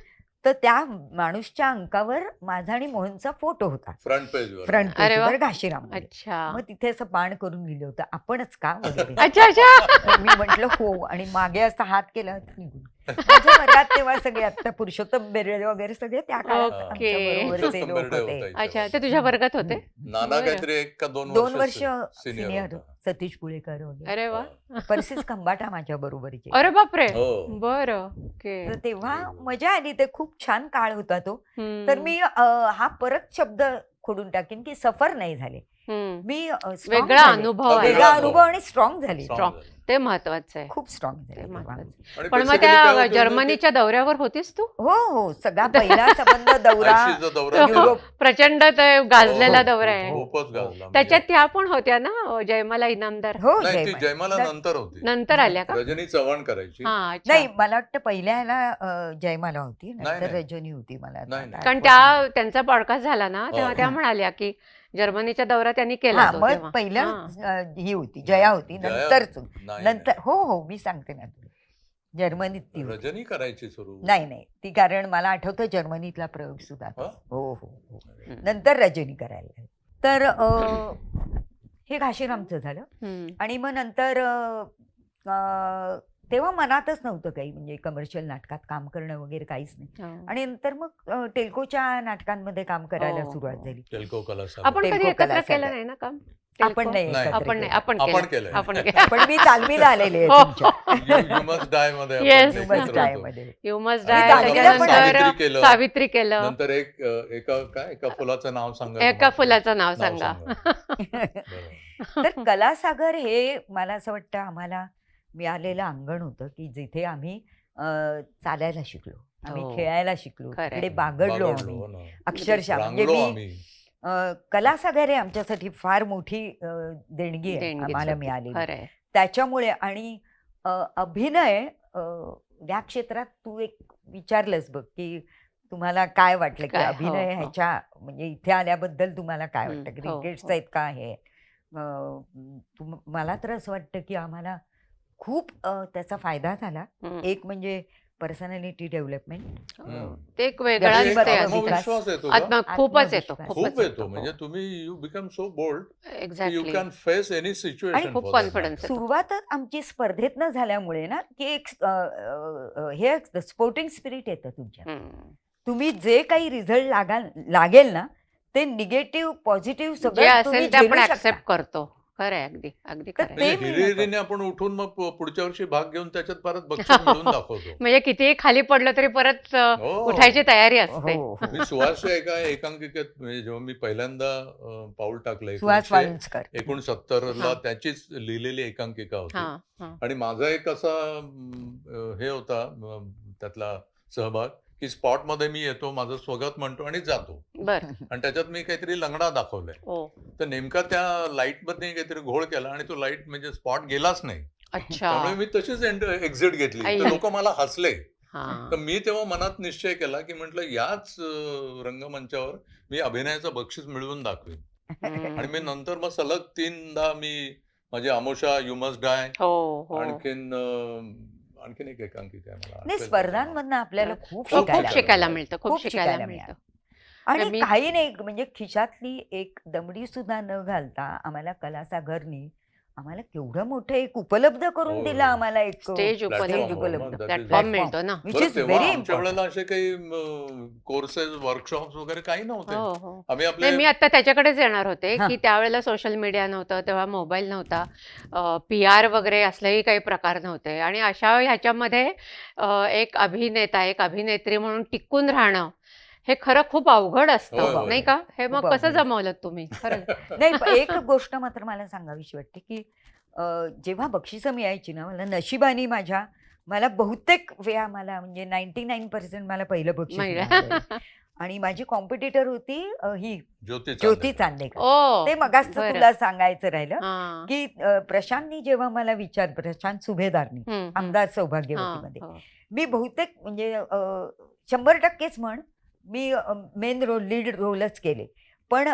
तर त्या माणूसच्या अंकावर माझा आणि मोहनचा फोटो होता फ्रंट पेजवर. फ्रंट अरे वा. पेजवर घाशीराम. अच्छा मग तिथे असं बाण करून लिहिलं होतं, आपणच का वगैरे. अच्छा अच्छा. तर मी म्हटलं हो, आणि मागे असा हात केला होता निघून. माझ्या वर्गात तेव्हा सगळे आता पुरुषोत्तम बेर्डे वगैरे सगळे त्या काळात ओके. आमच्या बरोबरचे पुरुषोत्तम लोक बेर्डे होते. होता अच्छा, इथे. ते तुझ्या वर्गात होते. नाना बरं. काहीतरी 1 का 2 2 वर्ष सिनियर सिनियर सतीश पुळेकर वगैरे. अरे वा. परसिस खंबाटा माझ्या बरोबरीचे. अरे बापरे. हो. बरं. ओके. तर तेव्हा मजा आली. ते खूप छान काळ होता तो. हम्म. तर मी हा परत शब्द खोडून टाकेन की सफर नाही झाले. हम्म. मी strong वेगळा झाले. अनुभव आहे. वेगळा अनुभव आणि स्ट्रॉंग झाले. Strong Strong. झाली. ते महत्वाचं आहे. खूप स्ट्रॉंग ते झाले तेव्हा. महत्वाचं. आणि पण मग basically काय त्या होतं, जर्मनीच्या दौऱ्यावर होतीस तू? हो हो, सगळा पहिला संबंध दौरा. 80 चा दौरा केला. युरोप. प्रचंड ते गाजलेला हो, दौरा आहे. खूपच गाजला. त्याच्यात त्या पण होत्या ना, जयमाला इनामदार हो नाही, ती जयमाला. जयमाला नाही, नंतर होती. नंतर आल्या का? रजनी चव्हाण करायची. हा, अच्छा. नाही मला वाटतं पहिल्या ह्याला जयमाला होती, नंतर नाही. रजनी होती. मला आता नाही, नाही. कारण त्यांचा पॉडकास्ट झाला ना, तेव्हा हो. त्या म्हणाल्या की जर्मनीचा दौरा त्यांनी केला हा, तो मग तेव्हा. पहिल्या हा. ही होती, जया होती. जया- नंतर नाही, नंतर हो हो, मी सांगते ना तुला. जर्मनीत ती नाही. होती. रजनी करायची सुरू. नाही नाही, ती कारण मला आठवतं जर्मनीतला प्रयोग सुद्धा तो. हा? हो हो हो. हम्म. नंतर रजनी करायला लागली. तर हे घाशीरामचं झालं. हम्म. आणि मग नंतर तेव्हा मनातच नव्हतं काही, म्हणजे कमर्शियल नाटकात काम करणं वगैरे काहीच नाही. हो. आणि नंतर मग टेल्कोच्या नाटकांमध्ये काम करायला हो, सुरुवात हो. झाली. टेल्को कला आपण कधी टेल्को एकत्र कला केलं सागर. नाही ना काम? आपण टेल्को? नाही नाही. एकत्र आपण नाही, केलं. आपण आपण केलं. केलंय. आपण केलं. पण मी तालमीला आलेले आहे हो. तुमच्या. यू मस्ट डाय मध्ये आपण Yes. एकत्र मस्ट डाय होतो. मध्ये. यू मस्ट आणि डाय. तालमीला पण त्याच्यानंतर सावित्री केलं. सावित्री केलं. नंतर एका फुलाचं नाव सांगा. एका फुलाचं नाव नाव सांगा. बरोबर. तर कलासागर हे मला असं वाटतं आम्हाला मिळालेलं अंगण होतं की जिथे आम्ही चालायला शिकलो, आम्ही हो. खेळायला शिकलो, खरंय. तिकडे बागडलो आम्ही हो ना. अक्षरशः. म्हणजे रांगलो मी आम्ही. कलासागर हे आमच्यासाठी फार मोठी देणगी आहे देणगीच आम्हाला होती. मिळाली. खरंय. त्याच्यामुळे. आणि अभिनय या क्षेत्रात तू एक विचारलंस बघ की तुम्हाला काय वाटलं की काय? हो, अभिनय हो. ह्याच्या म्हणजे इथे आल्याबद्दल तुम्हाला काय वाटतं? हम्म, हो, क्रिकेटचं हो. आहेत का हे? मला तर असं वाटतं की आम्हाला खूप त्याचा फायदा झाला. हम्म. एक म्हणजे पर्सनॅलिटी डेव्हलपमेंट. हम्म. ते एक वेगळाच व्यक्तिमत्व ते असतं. आत्मविश्वास येतो का? खूपच येतो. आत्मविश्वास. खूप खूपच येतो. म्हणजे तुम्ही you become so bold you exactly. Can face any आणि सिच्युएशन. खूप confidence येतो. सुरुवातच आमची स्पर्धेतनं झाल्यामुळे ना की एक हे स्पोर्टिंग स्पिरिट येतं तुमच्या. तुम्ही जे काही रिझल्ट लागेल ना ते निगेटिव्ह पॉझिटिव्ह जे सगळं तुम्ही असेल ते आपण झेलू शकता. ऍक्सेप्ट करतो. खरंय, अगदी अगदी तर खरंय. ते- म्हणजे हिरिरीने आपण उठून मग पुढच्या वर्षी भाग घेऊन त्याच्यात परत बक्षीस मिळवून दाखवतो. म्हणजे कितीही खाली पडलं तरी परत हो. उठायची तयारी असते. हो, हो. मी सुहासच्या एका एकांकिकेत, म्हणजे जेव्हा मी पहिल्यांदा पाऊल टाकलं सुहास 1969 वाळुंजकर. ला हा. त्याचीच लिहिलेली एकांकिका होती. हा, हा. आणि माझा एक असा हे होता त्यातला सहभाग की स्पॉट मध्ये मी येतो, माझं स्वगत म्हणतो आणि जातो. बर. आणि त्याच्यात मी काहीतरी लंगडा दाखवलाय. ओ. तर नेमका त्या लाईट मध्ये काहीतरी घोळ केला आणि तो लाईट म्हणजे स्पॉट गेलाच नाही. अच्छा. त्यामुळे मी तशीच एक्झिट घेतली. आई. तर लोक मला हसले. हा. तर मी तेव्हा मनात निश्चय केला की म्हटलं याच रंगमंचावर मी अभिनयाचं बक्षीस मिळवून दाखवेन. आणि मी नंतर मग सलग 3दा मी माझी आमोशा, यू मस्ट डाय, हो. आणखीन एक एकांकिका आहे मला नाही, आठवत स्पर्धांमधनं आपल्याला खूप खूप शिकायला शिकायला मिळतं. मिळतं, खूप खूप शिकायला शिकायला मिळतं. आणि मी- काही नाही, म्हणजे खिशातली एक दमडी सुद्धा न घालता आम्हाला कलासागरनी आम्हाला केवढं मोठं एक उपलब्ध करून हो. दिलं आम्हाला एक स्टेज Platform, उपलब्ध, हो, उपलब्ध. मग that is- प्लॅटफॉर्म मिळतो ना. Which बरं, is तेव्हा very आमच्या important. वेळेला असे काही कोर्सेस, वर्कशॉप वगैरे काही नव्हते. हो. आम्ही नाही, आपले मी आता त्याच्याकडेच येणार होते हा. की त्यावेळेला सोशल मीडिया नव्हतं, तेव्हा मोबाईल नव्हता, PR वगैरे असलेही काही प्रकार नव्हते आणि अशा ह्याच्यामध्ये एक अभिनेता, एक अभिनेत्री म्हणून टिकून राहणं हे खरं खूप अवघड होय, असतं, होय. नाही का? हे मग खूप कसं अवघड. जमवलं तुम्ही खरं? नाही, एक गोष्ट मात्र मला सांगावीशी वाटते की जेव्हा बक्षिसं मिळायची ना, मला बहुतेक वेळा म्हणजे 99% मला पहिलं बक्षीस मिळालं. आणि माझी कॉम्पिटिटर होती ही ज्योती ज्योती चांदेकर. चांदेकर. ओ. ते मगाच बरं. तुला सांगायचं राहिलं हा. की प्रशांतनी जेव्हा मला प्रशांत सुभेदारनी हम्म. आमदार हा, सौभाग्यवतीमध्ये हो. मी बहुतेक म्हणजे 100%च म्हण मी मेन रोल, लीड रोलच केले. पण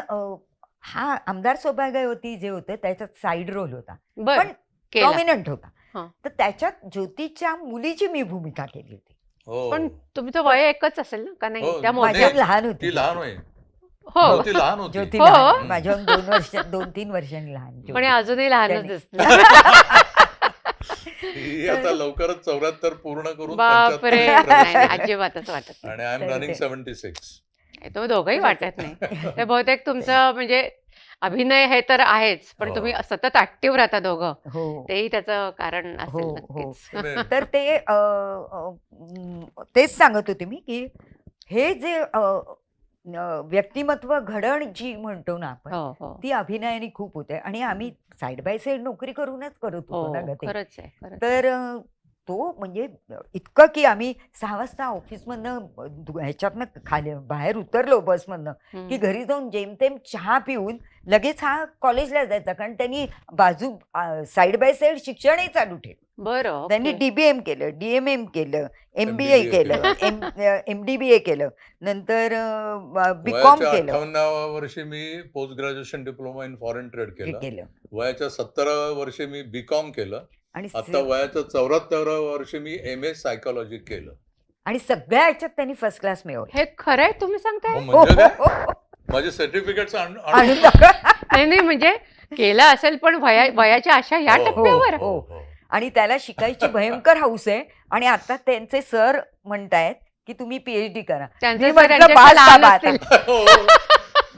हा आमदार सौभाग्यवती जे होतं त्याच्यात साईड रोल होता, बर. पण केला. प्रॉमिनंट होता. हा. तर त्याच्यात ज्योतीच्या मुलीची मी भूमिका केली होती. हो. पण तुमचं वय एकच असेल ना, का नाही? हो, त्या मोठ्या माझ्याहून लहान होती ती लहान ज्योती. होय. हो. ज्योती लहान होती. ज्योती हो. लहान, माझ्याहून 2-3 वर्षांनी लहान पण ज्योती. अजूनही लहानच त्याने- दिसत. ही आता लवकरच 74 पूर्ण करून बापरे. 75 नाही, नाही, प्रवेश अजिबातच वाटत केला. नाही. आणि आय एम तर रनिंग ते- 76. तो दोघंही वाटत नाही. ते बहुतेक तुमचं म्हणजे अभिनय हे तर आहेच, पण हो. तुम्ही सतत ऍक्टिव्ह राहता दोघं, हो तेही त्याचं कारण असेल हो. नक्कीच. तुम्ही- तर ते तेच सांगत होते मी की हे जे व्यक्तिमत्व घडण जी म्हणतो ना आपण, हो. ती अभिनयाने खूप होते. आणि आम्ही साईड बाय साईड नोकरी करूनच करत होतो ना हो, ग ते. खरंच आहे, खरंच. तर तो म्हणजे इतकं की आम्ही 6 वाजता ऑफिसमधनं ह्याच्यातनं खाली बाहेर उतरलो बसमधनं की हम्म. घरी जाऊन जेमतेम चहा पिऊन लगेच हा कॉलेजला जायचा, कारण त्यांनी साईड बाय साईड शिक्षणही चालू ठेवलं. बरं. त्यांनी ओके. DBM केलं, DMM केलं, MBA MBBA केलं, MDBA केलं, नंतर BCom वयाच्या केलं 58व्या वर्षी मी post graduation diploma in foreign trade केलं. केलं वयाच्या 70व्या वर्षी मी बीकॉम केलं. आणि आता वयाच्या 74व्या वर्षी मी MA सायकोलॉजी केलं. आणि सगळ्या ह्याच्यात त्यांनी फर्स्ट क्लास मिळवलं. हे खरंय तुम्ही सांगताय? हो, हो, म्हणजे हो, काय? हो, हो. माझे सर्टिफिकेट्स आणून दाखवा. नाही, म्हणजे केलं असेल, पण वयाच्या अशा या हो, टप्प्यावर? हो. आणि त्याला शिकायची भयंकर हौस आहे. आणि आता त्यांचे सर म्हणतायत की तुम्ही PhD करा. त्यांचे मी सर म्हटलं त्यांच्यापेक्षा बास लहान बाबा असतील. हो.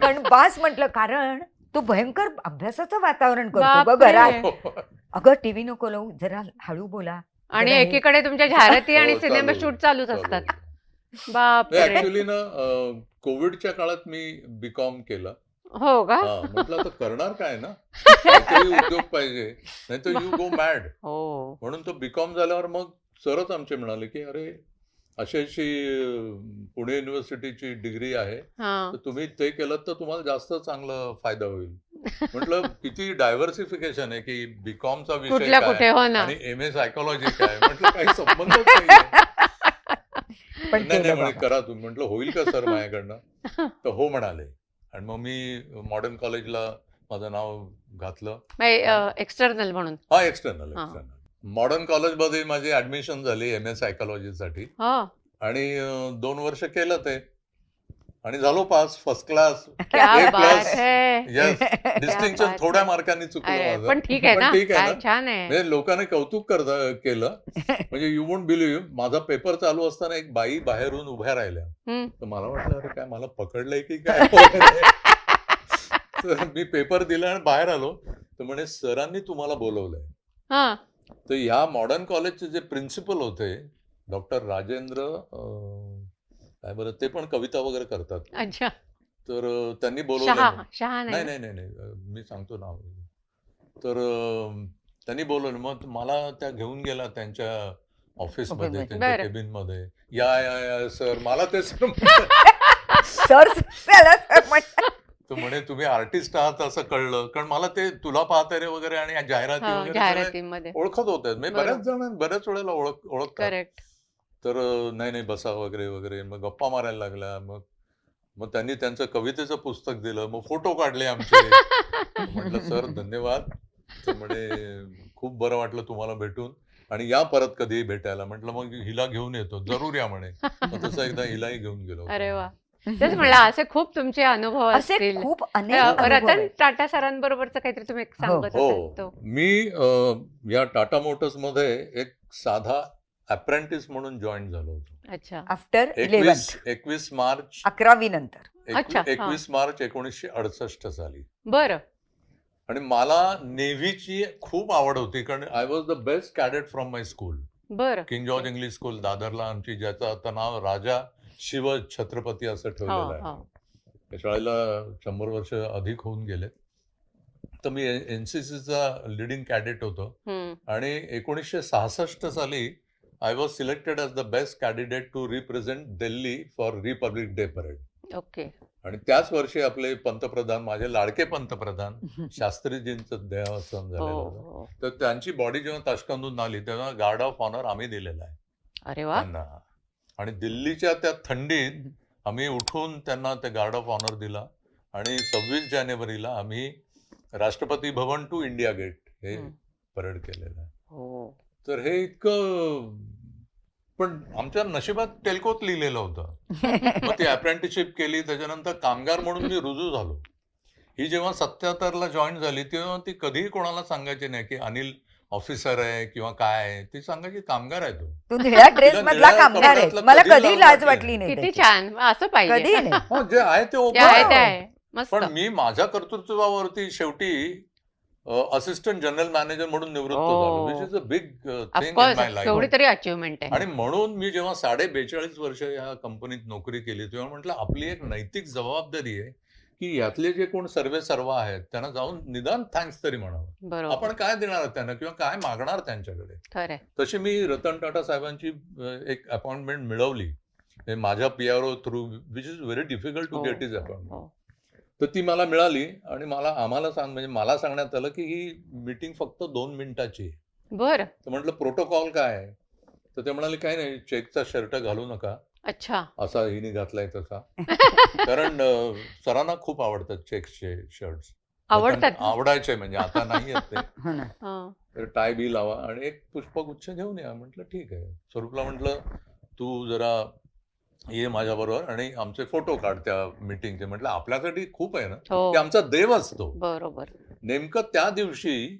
पण बास म्हटलं, कारण तो भयंकर अभ्यासाचं वातावरण करतो ग बापरे. घरात. अगं टीव्ही नको लावू, जरा हळू बोला. आणि जरा हे. एकीकडे तुमच्या जाहिराती आणि हो, सिनेमा चालू, शूट चालूच चालू. असतात. बापरे. ऍक्च्युली ना कोविडच्या काळात मी बीकॉम केलं. हो का? म्हटलं आता करणार काय ना, काहीतरी उद्योग पाहिजे, नाही तर यू गो मॅड. हो. म्हणून तो बीकॉम झाल्यावर मग सरच आमचे म्हणाले की अरे अशी पुणे युनिव्हर्सिटीची डिग्री आहे, हा. तर तुम्ही ते केलं तर तुम्हाला जास्त चांगला फायदा होईल. म्हटलं किती डायव्हर्सिफिकेशन आहे की बीकॉमचा विषय कुठल्या काय कुठे. हो ना. आणि MA सायकोलॉजी काय. म्हटलं काही संबंधच नाही. पण नाही केलं म्हणे बाबा. करा तुम्ही. म्हटलं होईल का सर माझ्याकडनं. तर हो म्हणाले. आणि मग मी मॉडर्न कॉलेजला माझं नाव घातलं. एक्सटर्नल म्हणून. हा, एक्सटर्नल. हा. मॉडर्न कॉलेजमध्ये माझी ऍडमिशन झाली MA सायकोलॉजीसाठी. हो. आणि 2 वर्ष केलं ते आणि झालो पास, फर्स्ट क्लास. क्या A बात plus. है. येस, क्या डिस्टिंक्शन बात थोड्या है. मार्कांनी चुकलं अरे, माझं. पण ठीक आहे पण ना, ठीक आहे काय ना. छान आहे. म्हणजे लोकांनी कौतुक केलं. म्हणजे यू वोंट बिलीव्ह, माझा पेपर चालू असताना एक बाई बाहेरून उभ्या राहिल्या. हम्म. तर मला वाटलं अरे काय मला पकडलंय की काय. तर मी पेपर दिला आणि बाहेर आलो, तर म्हणे सरांनी तुम्हाला बोलवलंय. हा. तर ह्या मॉडर्न कॉलेजचे जे प्रिन्सिपल होते डॉक्टर राजेंद्र काय बरं, ते पण कविता वगैरे करतात. अच्छा. तर त्यांनी बोलवलं. शहा नाही नाही. नाही नाही नाही, मी सांगतो नाव. तर त्यांनी बोलवलं. मग मला त्या घेऊन गेला त्यांच्या ऑफिसमध्ये बरं. त्यांच्या केबिन मध्ये या सर मला ते सर सर त्याला सर म्हणतात. तो म्हणे तुम्ही आर्टिस्ट आहात असं कळलं, कारण मला ते तुला पाहते रे वगैरे आणि जाहिराती हो, वगैरे सगळे जाहिरातीमध्ये ओळखत होते. मी बरोबर. बऱ्याच जण बऱ्याच वेळेला ओळखतात. करेक्ट. तर नाही नाही बसा वगैरे वगैरे, मग गप्पा मारायला लागल्या. मग मग त्यांनी त्यांचं कवितेचं पुस्तक दिलं, मग फोटो काढले आमचे. म्हटलं सर धन्यवाद. तर म्हणे खूप बरं वाटलं तुम्हाला भेटून आणि या परत कधीही भेटायला. म्हटलं मग हिला घेऊन येतो, जरूर या म्हणे. मग तसं एकदा हिलाही घेऊन गेलो होतो. अरे वा. तेच म्हणलं असे खूप तुमचे अनुभव असे असतील. खूप अनेक अनुभव रतन आहेत. टाटा सरांबरोबरचं काहीतरी तुम्ही सांगत हो, होता तो. मी या टाटा मोटर्स मध्ये एक साधा अप्रेंटिस म्हणून जॉईन झालो होतो. अच्छा. आफ्टर 11th 21 मार्च 11वी नंतर. अच्छा, हा. 21 मार्च 1968 साली. बरं. आणि मला नेव्हीची खूप आवड होती, कारण I was the best cadet from my school, बरं. किंग जॉर्ज इंग्लिश स्कूल दादरला आमची, ज्याचं आता नाव राजा शिव छत्रपती असं हो, ठेवलेलं आहे. हो. त्या शाळेला 100 वर्ष अधिक होऊन गेले. तर मी एनसीसीचा लिडिंग कॅडेट होतो हम्म. आणि 1966 साली I was selected as the best candidate to represent Delhi for Republic Day parade. Okay. आणि त्याच वर्षी आपले पंतप्रधान, माझे लाडके पंतप्रधान शास्त्रीजींचं देहावसान हो, झालेलं होतं. हो. तर त्यांची बॉडी जेव्हा ताशकंदून आली तेव्हा गार्ड ऑफ ऑनर आम्ही दिलेला आहे अरे वा. त्यांना. आणि दिल्लीच्या त्या थंडीत आम्ही उठून त्यांना ते गार्ड ऑफ ऑनर दिला आणि 26 जानेवारीला आम्ही राष्ट्रपती भवन टू इंडिया गेट हे हम्म. परेड केलेलं आहे. हो. तर हे इतकं, पण आमच्या नशिबात टेल्कोत लिहिलेलं होतं. मग ती अप्रेंटिसशिप केली, त्याच्यानंतर कामगार म्हणून मी रुजू झालो. ही जेव्हा 77ला जॉईन झाली तेव्हा ती कधीही कोणाला सांगायची नाही की अनिल ऑफिसर आहे किंवा काय आहे. ती सांगायची कामगार आहे तो. तू निळ्या ड्रेस तिला मधला निळ्या कामगार आहे. कपड्यातलं मला कधी कधी लाज लाज वाटली वाटली नाही किती त्याची. छान असं पाहिजे. कधी नाही. हो, जे आहे ते जे ओपन आहे आहे. ते आहे. मस्त. पण मी माझ्या कर्तृत्वावरती शेवटी असिस्टंट जनरल मॅनेजर म्हणून निवृत्त झालो, which is a big thing in of course my life. केवढी तरी अचिव्हमेंट आहे. आणि म्हणून मी जेव्हा 42.5 वर्ष या कंपनीत नोकरी केली तेव्हा म्हटलं आपली एक नैतिक जबाबदारी आहे की यातले जे कोण सर्व आहेत त्यांना जाऊन निदान थँक्स तरी म्हणावं. बरोबर. आपण काय देणार त्यांना किंवा काय मागणार त्यांच्याकडे. खरंय. तशी मी रतन टाटा साहेबांची एक अपॉइंटमेंट मिळवली माझ्या PRO through, which is very difficult to हो, गेट इज हो, अपॉइंटमेंट. हो. तर ती मला मिळाली आणि मला सांगण्यात आलं की ही मीटिंग फक्त 2 मिनिटाची आहे. बरं. तर म्हटलं प्रोटोकॉल काय आहे. तर ते म्हणाले काय नाही, चेकचा शर्ट घालू नका, अच्छा. असा हिने घातलाय तसा. कारण सरांना खूप आवडतात चेक्सचे शर्ट्स. आवडतात ना? आवडायचे, म्हणजे आता नाही आहेत ते. हो ना. हं. तर टाय बी लावा आणि एक पुष्पगुच्छ घेऊन या. म्हटलं ठीक आहे. स्वरूपला म्हटलं तू जरा ये माझ्याबरोबर आणि आमचे फोटो काढ त्या मीटिंगचे. म्हटलं आपल्यासाठी खूप आहे ना, हो. की आमचा देव असतो. बरोबर. नेमकं त्या दिवशी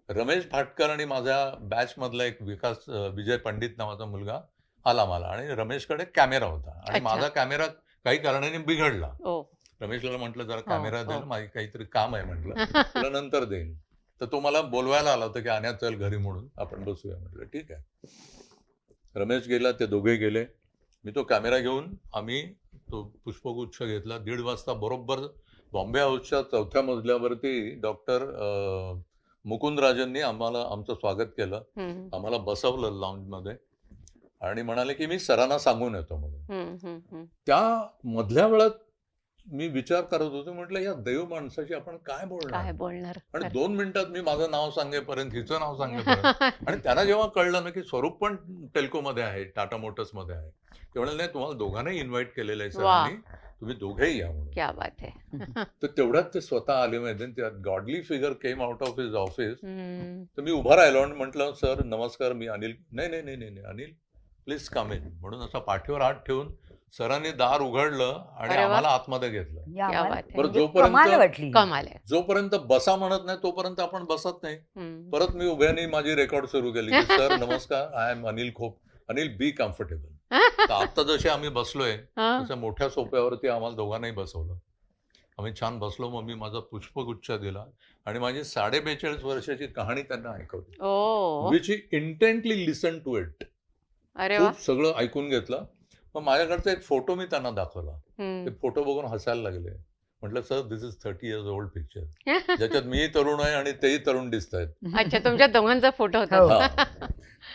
रमेश भाटकर आणि माझ्या बॅच मधला एक विजय पंडित नावाचा मुलगा आला मला, आणि रमेशकडे कॅमेरा होता आणि अच्छा. माझा कॅमेरा काही कारणाने बिघडला. हो. रमेशला म्हटलं जरा हो, कॅमेरा हो. द्याल, माझी काहीतरी काम आहे म्हटलं, तुला नंतर देईन. तर तो मला बोलवायला आला होता की आण्या चल घरी म्हणून, आपण बसूया. म्हटलं ठीक आहे. रमेश गेला, ते दोघे गेले. मी तो कॅमेरा घेऊन आम्ही तो पुष्पगुच्छ घेतला. 1:30 वाजता बरोबर बॉम्बे हाऊसच्या 4थ्या मजल्यावरती डॉक्टर मुकुंदराजांनी आमचं स्वागत केलं. हम्म. आम्हाला बसवलं लाऊंजमध्ये आणि म्हणाले की मी सरांना सांगून येतो म्हणून. हम्म, हम्म, हम्म. त्या मधल्या वेळात मी विचार करत होतो, म्हटलं या देव माणसाशी आपण काय काय बोलणार. बोलणार. आणि खरं. 2 मिनिटात मी माझं नाव सांगेपर्यंत हिचं नाव सांगेपर्यंत आणि त्यांना जेव्हा कळलं ना की स्वरूप पण टेल्कोमध्ये आहे, टाटा मोटर्समध्ये आहे, ते म्हणाले नाही तुम्हाला दोघांनाही इन्व्हाइट केलेलं आहे वा. सरांनी, तुम्ही दोघेही या म्हणून. क्या बात आहे. तर तेवढ्यात ते स्वतः आले. माहिती त्यात godly figure came out of his office. हम्म. तर मी उभा राहिलो आणि म्हटलं सर नमस्कार, मी अनिल. नाही नाही नाही नाही अनिल प्लीज कम इन म्हणून असा पाठीवर हात ठेवून सरांनी दार उघडलं आणि अरे वा. आम्हाला आतमध्ये घेतलं. या क्या आम्हाला बात आहे. बरं, म्हणजे जोपर्यंत- कमाल वाटली. कमाल आहे. जोपर्यंत बसा म्हणत नाही तोपर्यंत आपण बसत नाही. हम्म. परत मी उभ्याने माझी रेकॉर्ड सुरू केली की सर नमस्कार, आय एम अनिल खोप. Anil be comfortable. तर आता जसे आम्ही बसलोय हं. तसं मोठ्या सोप्यावरती आम्हाला दोघांनाही बसवलं. आम्ही छान बसलो. मग मी माझा पुष्पगुच्छ दिला आणि माझी 42.5 वर्षाची कहाणी त्यांना ऐकवली, oh. Which he intently listen to it. अरे वा. खूप सगळं ऐकून घेतलं. मग माझ्याकडचा एक फोटो मी त्यांना दाखवला. हम्म. ते फोटो बघून हसायला लागले. म्हटलं sir this is 30 years old picture ज्याच्यात मी तरुण आहे आणि तेही तरुण दिसत आहेत. अच्छा, तुमच्या दोघांचा फोटो हो. होता.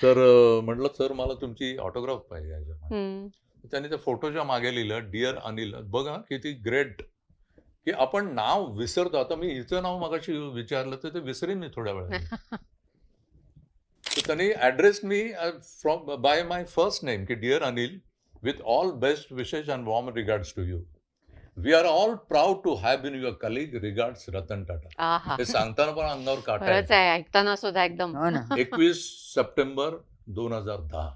तर म्हटलं सर मला तुमची ऑटोग्राफ पाहिजे याच्यामध्ये. हम्म. त्यांनी त्या फोटोच्या मागे लिहिलं डिअर अनिल. बघा किती ग्रेट की आपण नाव विसरतो. आता मी हिचं नाव मगाशी विचारलं तर ते विसरेन मी थोड्या वेळाने. तर त्यांनी address me from by my first name की dear Anil with all best wishes and warm regards to you. We are all proud to have been your colleague regards Ratan Tata. आहा, हे सांगताना पण अंगावर काटा खरंच येतो. आहे, ऐकताना सुद्धा एकदम. हो ना. 21 सप्टेंबर 2010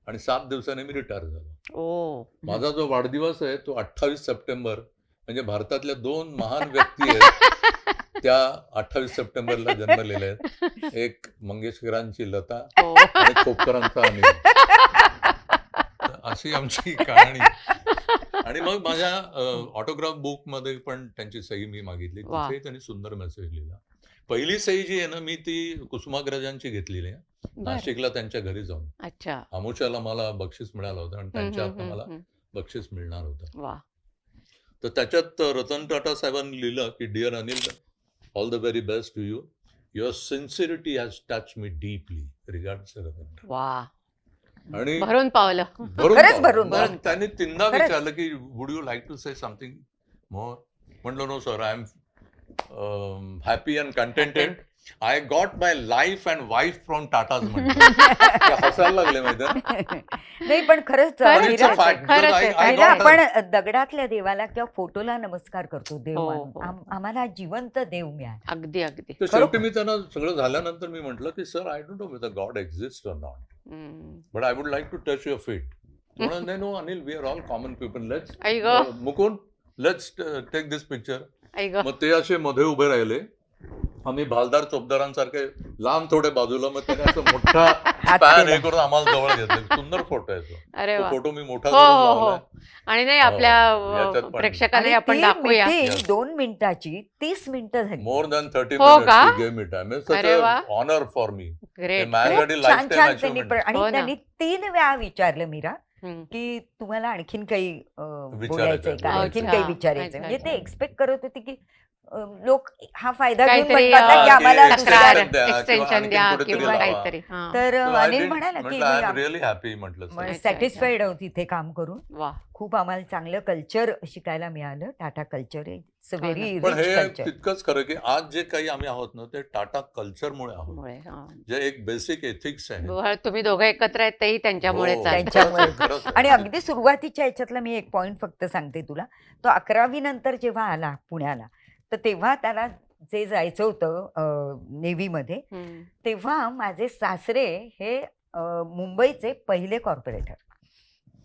आणि 7 दिवसांनी मी रिटायर झालो. ओ. माझा जो वाढदिवस आहे तो 28 सप्टेंबर म्हणजे भारतातल्या 2 महान व्यक्ती आहेत त्या 28 सप्टेंबरला जन्मलेल्या आहेत. एक मंगेशकरांची लता हो. आणि खोपकरांचा अनिल. तर अशी आमची कहाणी. आणि मग माझ्या ऑटोग्राफ बुक मध्ये पण त्यांची सही मी मागितली. वा. तिथे त्यांनी सुंदर मेसेज लिहिला. पहिली सही जी आहे ना मी ती कुसुमाग्रजांची घेतलेली आहे बरं. नाशिकला त्यांच्या घरी जाऊन. अच्छा. आमोशाला मला बक्षीस मिळालं होतं आणि हम्म, त्यांच्या हम्म, हातनं मला हम्म, बक्षीस मिळणार होतं. वा. तर त्याच्यात रतन टाटा साहेबांनी लिहिलं की dear Anil all the very best to you. Your sincerity has touch me deeply regards Ratan Tata. वा. आणि भरून पावलं. खरंच भरून मग त्यांनी तीनदा खरंच. विचारलं की would you like to say something more. म्हटलं no sir I am happy and contented. I got my life and wife from Tatas. म्हणजे हसायला लागले माहिती. नाही पण खरंच खरंच It's a मीरा, fact. खरंच Because आहे. I मीरा, got आपण a- दगडातल्या देवाला किंवा फोटोला नमस्कार करतो देव हो, मानून. हो. आम्हाला जिवंत देव मिळाला. अगदी अगदी. तर शेवटी मी त्यांना सगळं झाल्यानंतर मी म्हटलं की sir I don't know whether God exist or not hmm. But I would like to touch your feet. म्हणून no Anil we are all common people let's आई ग, Mukund let's take this picture. आई ग. मग ते असे मध्ये उभे राहिले. आम्ही भालदार चोपदारांसारखे लांब थोडे बाजूला. मग त्याने असं मोठा स्पॅन केला. हे करून आम्हाला जवळ घेतलं. सुंदर फोटो आहे तो. अरे तो वा. फोटो मी मोठा हो करून हो हो. लावलाय. आणि नाही हो, आपल्या याच्यात पण. प्रेक्षकांना आणि आपण ती दाखवूया. meeting Yes. 2 मिनिटाची 30 मिनिटं झाली. मोर दॅन 30 हो का? minutes he gave me time. It's such अरे वा. a honor for me. Great. माझ्यासाठी खूप lifetime छान छान त्यांनी achievement. आणि हो ना. त्यांनी 3 वेळा विचारलं मीरा की तुम्हाला आणखीन काही बोलायचंय का, बोलायचंय. आणखीन काही अच्छा, विचारायचंय. म्हणजे ते अच्छा. एक्सपेक्ट करत होते की लोक हा फायदा घेऊन काहीतरी, म्हणतात ना की हा, आम्हाला की तक्रार, दुसऱ्या- द्या किंवा एक्सटेन्शन आणखीन द्या कुठेतरी किंवा लावा. काहीतरी. हा. तर So I अनिल did- म्हणाला की म्हटलं आय एम रिअली हॅपी म्हटलं सर. अच्छा, सॅटिस्फाईड आहोत इथे काम करून. वा. खूप आम्हाला चांगलं कल्चर शिकायला मिळालं. Tata culture it's a very पण रिच हे कल्चर. तितकंच खरं की आज जे काही आम्ही आहोत ना ते टाटा कल्चरमुळे आहोत. मुळे, हा. जे एक बेसिक एथिक्स आहे. बरं, तुम्ही दोघं एकत्र आहेत तेही त्यांच्यामुळे हो, चालतं. त्यांच्यामुळे. खरंच आहे. आणि अगदी सुरुवातीच्या याच्यातला मी एक पॉइंट फक्त सांगते तुला. तो 11वी नंतर जेव्हा आला पुण्याला तर तेव्हा त्याला जे जायचं होतं नेव्हीमध्ये, हम्म. तेव्हा माझे सासरे हे मुंबईचे पहिले कॉर्पोरेटर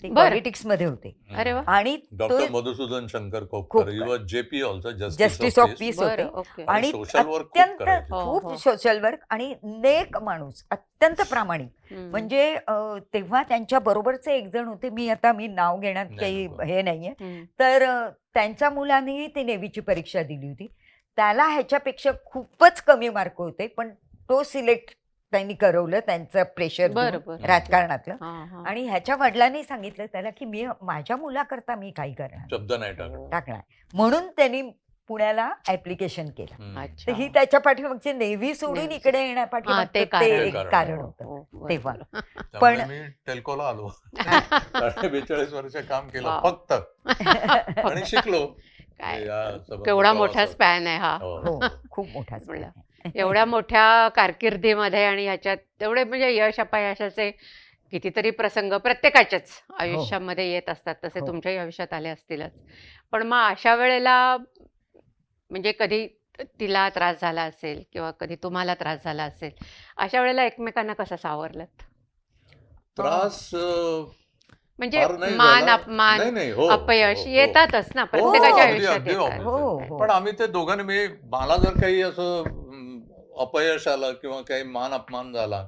ते बरं. पॉलिटिक्स मध्ये होते. अरे वा. आणि डॉक्टर तो Madhusudan Shankar Khopkar. Khopkar your JP also justice of peace होते. बरं, ओके. आणि सोशल वर्क खूप अत्यंत करायचे. हो, हो. खूप सोशल वर्क आणि नेक माणूस, अत्यंत प्रामाणिक. हम्म. म्हणजे तेव्हा त्यांच्या बरोबरचे एक जण होते. मी नाव घेण्यात नाही, काही नको. हे नाहीये. हम्म. तर त्यांच्या मुलानेही ते नेव्हीची परीक्षा दिली होती. त्याला ह्याच्यापेक्षा खूपच कमी मार्क होते पण तो सिलेक्ट त्यांनी करवलं त्यांचं प्रेशर बरं, बरं. राजकारणातलं. हा, हा. आणि ह्याच्या वडिलांनी सांगितलं त्याला की मी माझ्या मुलाकरता मी काही करणार शब्द नाही टाकला. टाकणार म्हणून त्यांनी पुण्याला ऍप्लिकेशन केलं. हम्म. अच्छा. तर ही त्याच्या पाठीमागची नेव्ही सोडून नेव्ही. इकडे हा, येण्यापाठी ते ते कारण. एक कारण. कारण हो, होतं हो, बरं, तेव्हा. बरं. त्यामुळे पण- मी टेल्कोला आलो. 42 वर्ष काम केलं वा. फक्त आणि शिकलो. काय या सबंध केवढा मोठा प्रवासात. स्पॅन आहे हा. हो. हो खूप मोठा म्हणलं. आहे. एवढ्या मोठ्या कारकिर्दीमध्ये आणि ह्याच्यात तेवढे म्हणजे यश अपयशाचे कितीतरी प्रसंग प्रत्येकाच्याच आयुष्यामध्ये येत असतात. तसे हो. तुमच्याही आयुष्यात आले असतीलच. पण मग अशा वेळेला म्हणजे कधी तिला त्रास झाला असेल किंवा कधी तुम्हाला त्रास झाला असेल, अशा वेळेला एकमेकांना कसं सावरलत? त्रास म्हणजे फार नाही मान झाला. अपमान नाही, नाही, हो, अपयश हो, हो. येतातच ना प्रत्येकाच्या अगदी, आयुष्यात अगदी येतात. obvious. हो हो पण आम्ही ते दोघांनी मला जर काही असं अपयश आलं किंवा काही मान अपमान झाला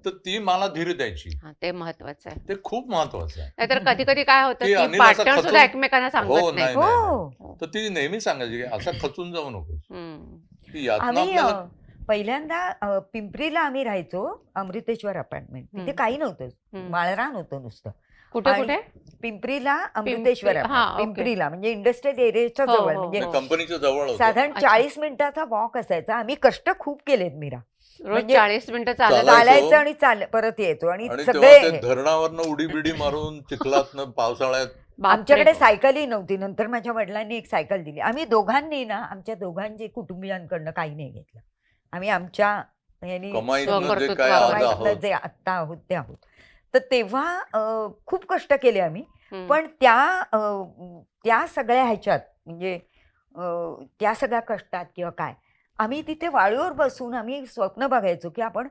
तर ती मला धीर द्यायची. हा, ते महत्वाचं आहे. ते खूप महत्वाचं आहे. नाहीतर कधी कधी काय होतं की की अनिल असं पार्टनर सुद्धा खचून- एकमेकांना हो, सांगत नाही, नाही. हो तर ती नेहमी सांगायची की असं खचून जाऊ नको. हम्म. की यातनं आम्ही आपल्याला पहिल्यांदा पिंपरीला आम्ही राहायचो अमृतेश्वर अपार्टमेंट. तिथे हम्म. काही नव्हतं, हम्म. माळरान होतं नुसतं. कुठे आणि कुठे पिंपरीला अमृतेश्वर हा, ओके. पिंपरीला म्हणजे इंडस्ट्रियल एरियाच्या हो, जवळ हो. म्हणजे कंपनीच्या जवळ होतं. साधारण अच्छा. 40 मिनिटाचा वॉक असायचा. आम्ही कष्ट खूप केलेत मीरा. रोज म्हणजे 40 मिनिटं चालायचो. चालायचं आणि परत यायचो आणि आणि तेव्हा सगळे ते धरणावरनं उडी बिडी मारून चिखलातनं पावसाळ्यात बापरे. आमच्याकडे सायकलही नव्हती. नंतर माझ्या वडिलांनी एक सायकल दिली. आम्ही दोघांनी ना आमच्या दोघांचे कुटुंबियांकडनं काही नाही घेतलं. आम्ही आमच्या ह्यानी कमाईतनं जे स्वकर्तृत्व काय आज कमाईतनं आहोत जे आत्ता आहोत ते आहोत. तर तेव्हा खूप कष्ट केले आम्ही. हम्म. पण त्या सगळ्या ह्याच्यात म्हणजे त्या सगळ्या कष्टात किंवा काय आम्ही तिथे वाळूवर बसून आम्ही स्वप्न बघायचो की आपण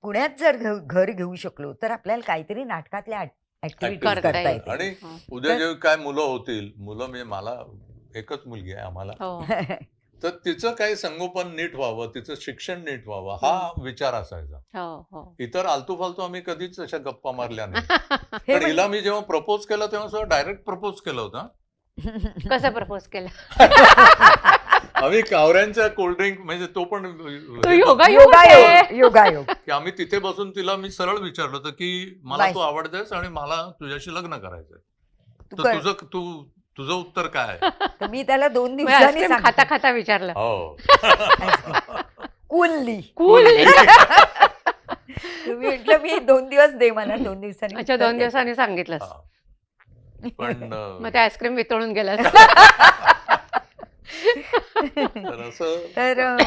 पुण्यात जर घर घेऊ शकलो तर आपल्याला काहीतरी नाटकातल्या ऍक्टिव्हिटीज Activities करता येते. आणि हं. उद्या जे काय मुलं होतील, मुलं म्हणजे मला एकच मुलगी आहे आम्हाला, हो तर तिचं काही संगोपन नीट व्हावं, तिचं शिक्षण नीट व्हावं हा विचार असायचा. हो हो इतर आलतू फालतू आम्ही कधीच अशा गप्पा मारल्या नाही. हे पण म्हणजे- हिला मी जेव्हा प्रपोज केलं तेव्हा सुद्धा डायरेक्ट प्रपोज केलं होतं. कसं प्रपोज केलं? आम्ही कावऱ्यांच्या कोल्ड्रिंक म्हणजे तो पण तो योगायोग योगायोग आहे. योगायोग की आम्ही तिथे बसून तिला मी सरळ विचारलं होतं की मला तू बाय. आवडतेस आणि मला तुझ्याशी लग्न करायचंय. तू तर कर. तुझं उत्तर काय आहे? तर मी त्याला 2 मग दिवसांनी आईस्क्रीम खाता सांगितलं. खाता विचारलं. हो. कुल्ली कूल. तुम्ही म्हटलं मी 2 दिवस दे मला 2 दिवसांनी अच्छा, 2 दिवसांनी सांगितलंस. हा. पण मग ते आईस्क्रीम वितळून गेलं. तर असं तर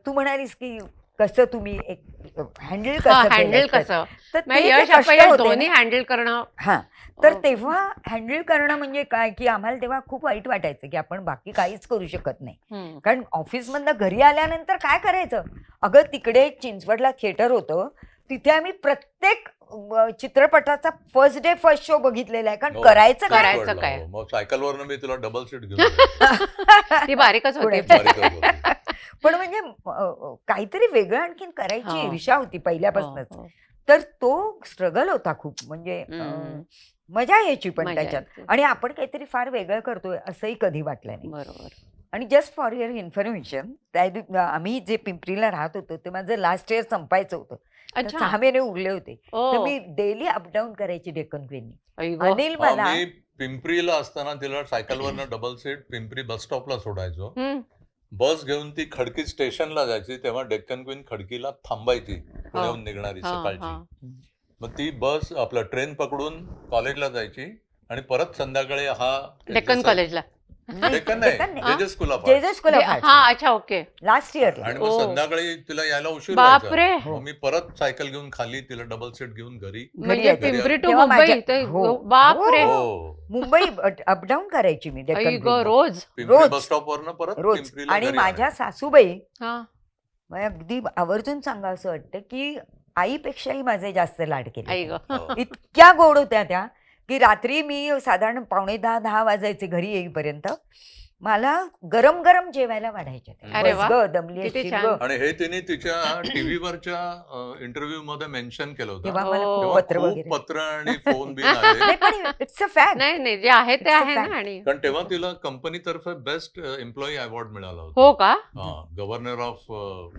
तू म्हणालीस की कसं तुम्ही एक हँडल हँडल कसं तर मग ते जे यश कष्ट अपयश होते दोन्ही ना, हँडल करणं. हा तर हो. तेव्हा हँडल करणं म्हणजे काय की आम्हाला तेव्हा खूप वाईट वाटायचं की आपण बाकी काहीच करू शकत नाही. हम्म. कारण ऑफिसमधनं घरी आल्यानंतर काय करायचं. अगं तिकडे एक चिंचवडला थिएटर होतं. तिथे आम्ही प्रत्येक चित्रपटाचा फर्स्ट डे फर्स्ट शो बघितलेला आहे. कारण हो, करायचं काय करायचं पडलं. काय? हो. मग सायकलवरनं मी तुला डबल सीट घेऊन गेलो. ती बारीकच होती. पुढे. बारीकच होती. पण म्हणजे काहीतरी वेगळं आणखीन करायची हो. ईर्ष्या होती हो, पहिल्यापासूनच. हो. तर तो स्ट्रगल होता खूप म्हणजे हम्म. मजा यायची पण मजा त्याच्यात. यायची. आणि आपण काहीतरी फार वेगळं करतोय असंही कधी वाटलं नाही. बरोबर. आणि जस्ट फॉर युअर इन्फॉर्मेशन आम्ही जे पिंपरीला राहत होतो ते माझं लास्ट इयर संपायचं होतं. तर अच्छा. 6 महिने उरले होते. ओ. तर मी डेली अपडाऊन करायची डेक्कन क्वीननी. आई गं. अनिल हा, मला मी पिंपरीला असताना तिला सायकलवरनं डबल सीट पिंपरी बस स्टॉपला सोडायचो. हम्म. बस घेऊन ती खडकी स्टेशनला जायची. तेव्हा डेक्कन क्वीन खडकीला थांबायची पुण्याहून निघणारी हा, सकाळची. हा. मग ती बस आपलं ट्रेन पकडून कॉलेजला जायची आणि परत संध्याकाळी हा डेक्कन कॉलेजला. डेक्कन नाही JJ school of JJ school of हा, अच्छा, ओके. लास्ट इयरला. आणि मग ओ. संध्याकाळी तिला यायला उशीर बापरे. व्हायचा. मग मी परत सायकल घेऊन खाली तिला डबल सीट घेऊन घरी. म्हणजे यायचं. पिंपरी टू तेव्हा मुंबई माझ्या- ते- हो. बापरे. हो. मुंबई अपडाऊन करायची मी आई डेक्कन गं, क्वीनला. रोज. पिंपरी रोज. बस स्टॉपवरनं परत रोज. पिंपरीला आणि घरी माझ्या सासूबाई हा. मला अगदी आवर्जून सांगा असं वाटतं की आईपेक्षाही माझे जास्त लाड आई केले. गं. आणायचं. हो. इतक्या गोड होत्या त्या की रात्री मी साधारण 9:45-10 वाजायचे घरी येईपर्यंत मला गरम गरम जेवायला वाढायच्या त्या. अरे बस वा. गं, दमली किती असशील छान. गं. आणि हे तिने तिच्या टीव्हीवरच्या इंटरव्ह्यू मध्ये मेन्शन केलं होतं. तेव्हा मला खूप तेव्हा पत्र खूप वगैरे पत्र आणि फोन बिन आले. नाही पण इट्स अ फॅक्ट. नाही नाही, जे आहे ते It's a आहे fact. ना. आणि कारण तेव्हा तिला कंपनीतर्फे बेस्ट एम्प्लॉई अवॉर्ड मिळाला होता. हो का? गव्हर्नर ऑफ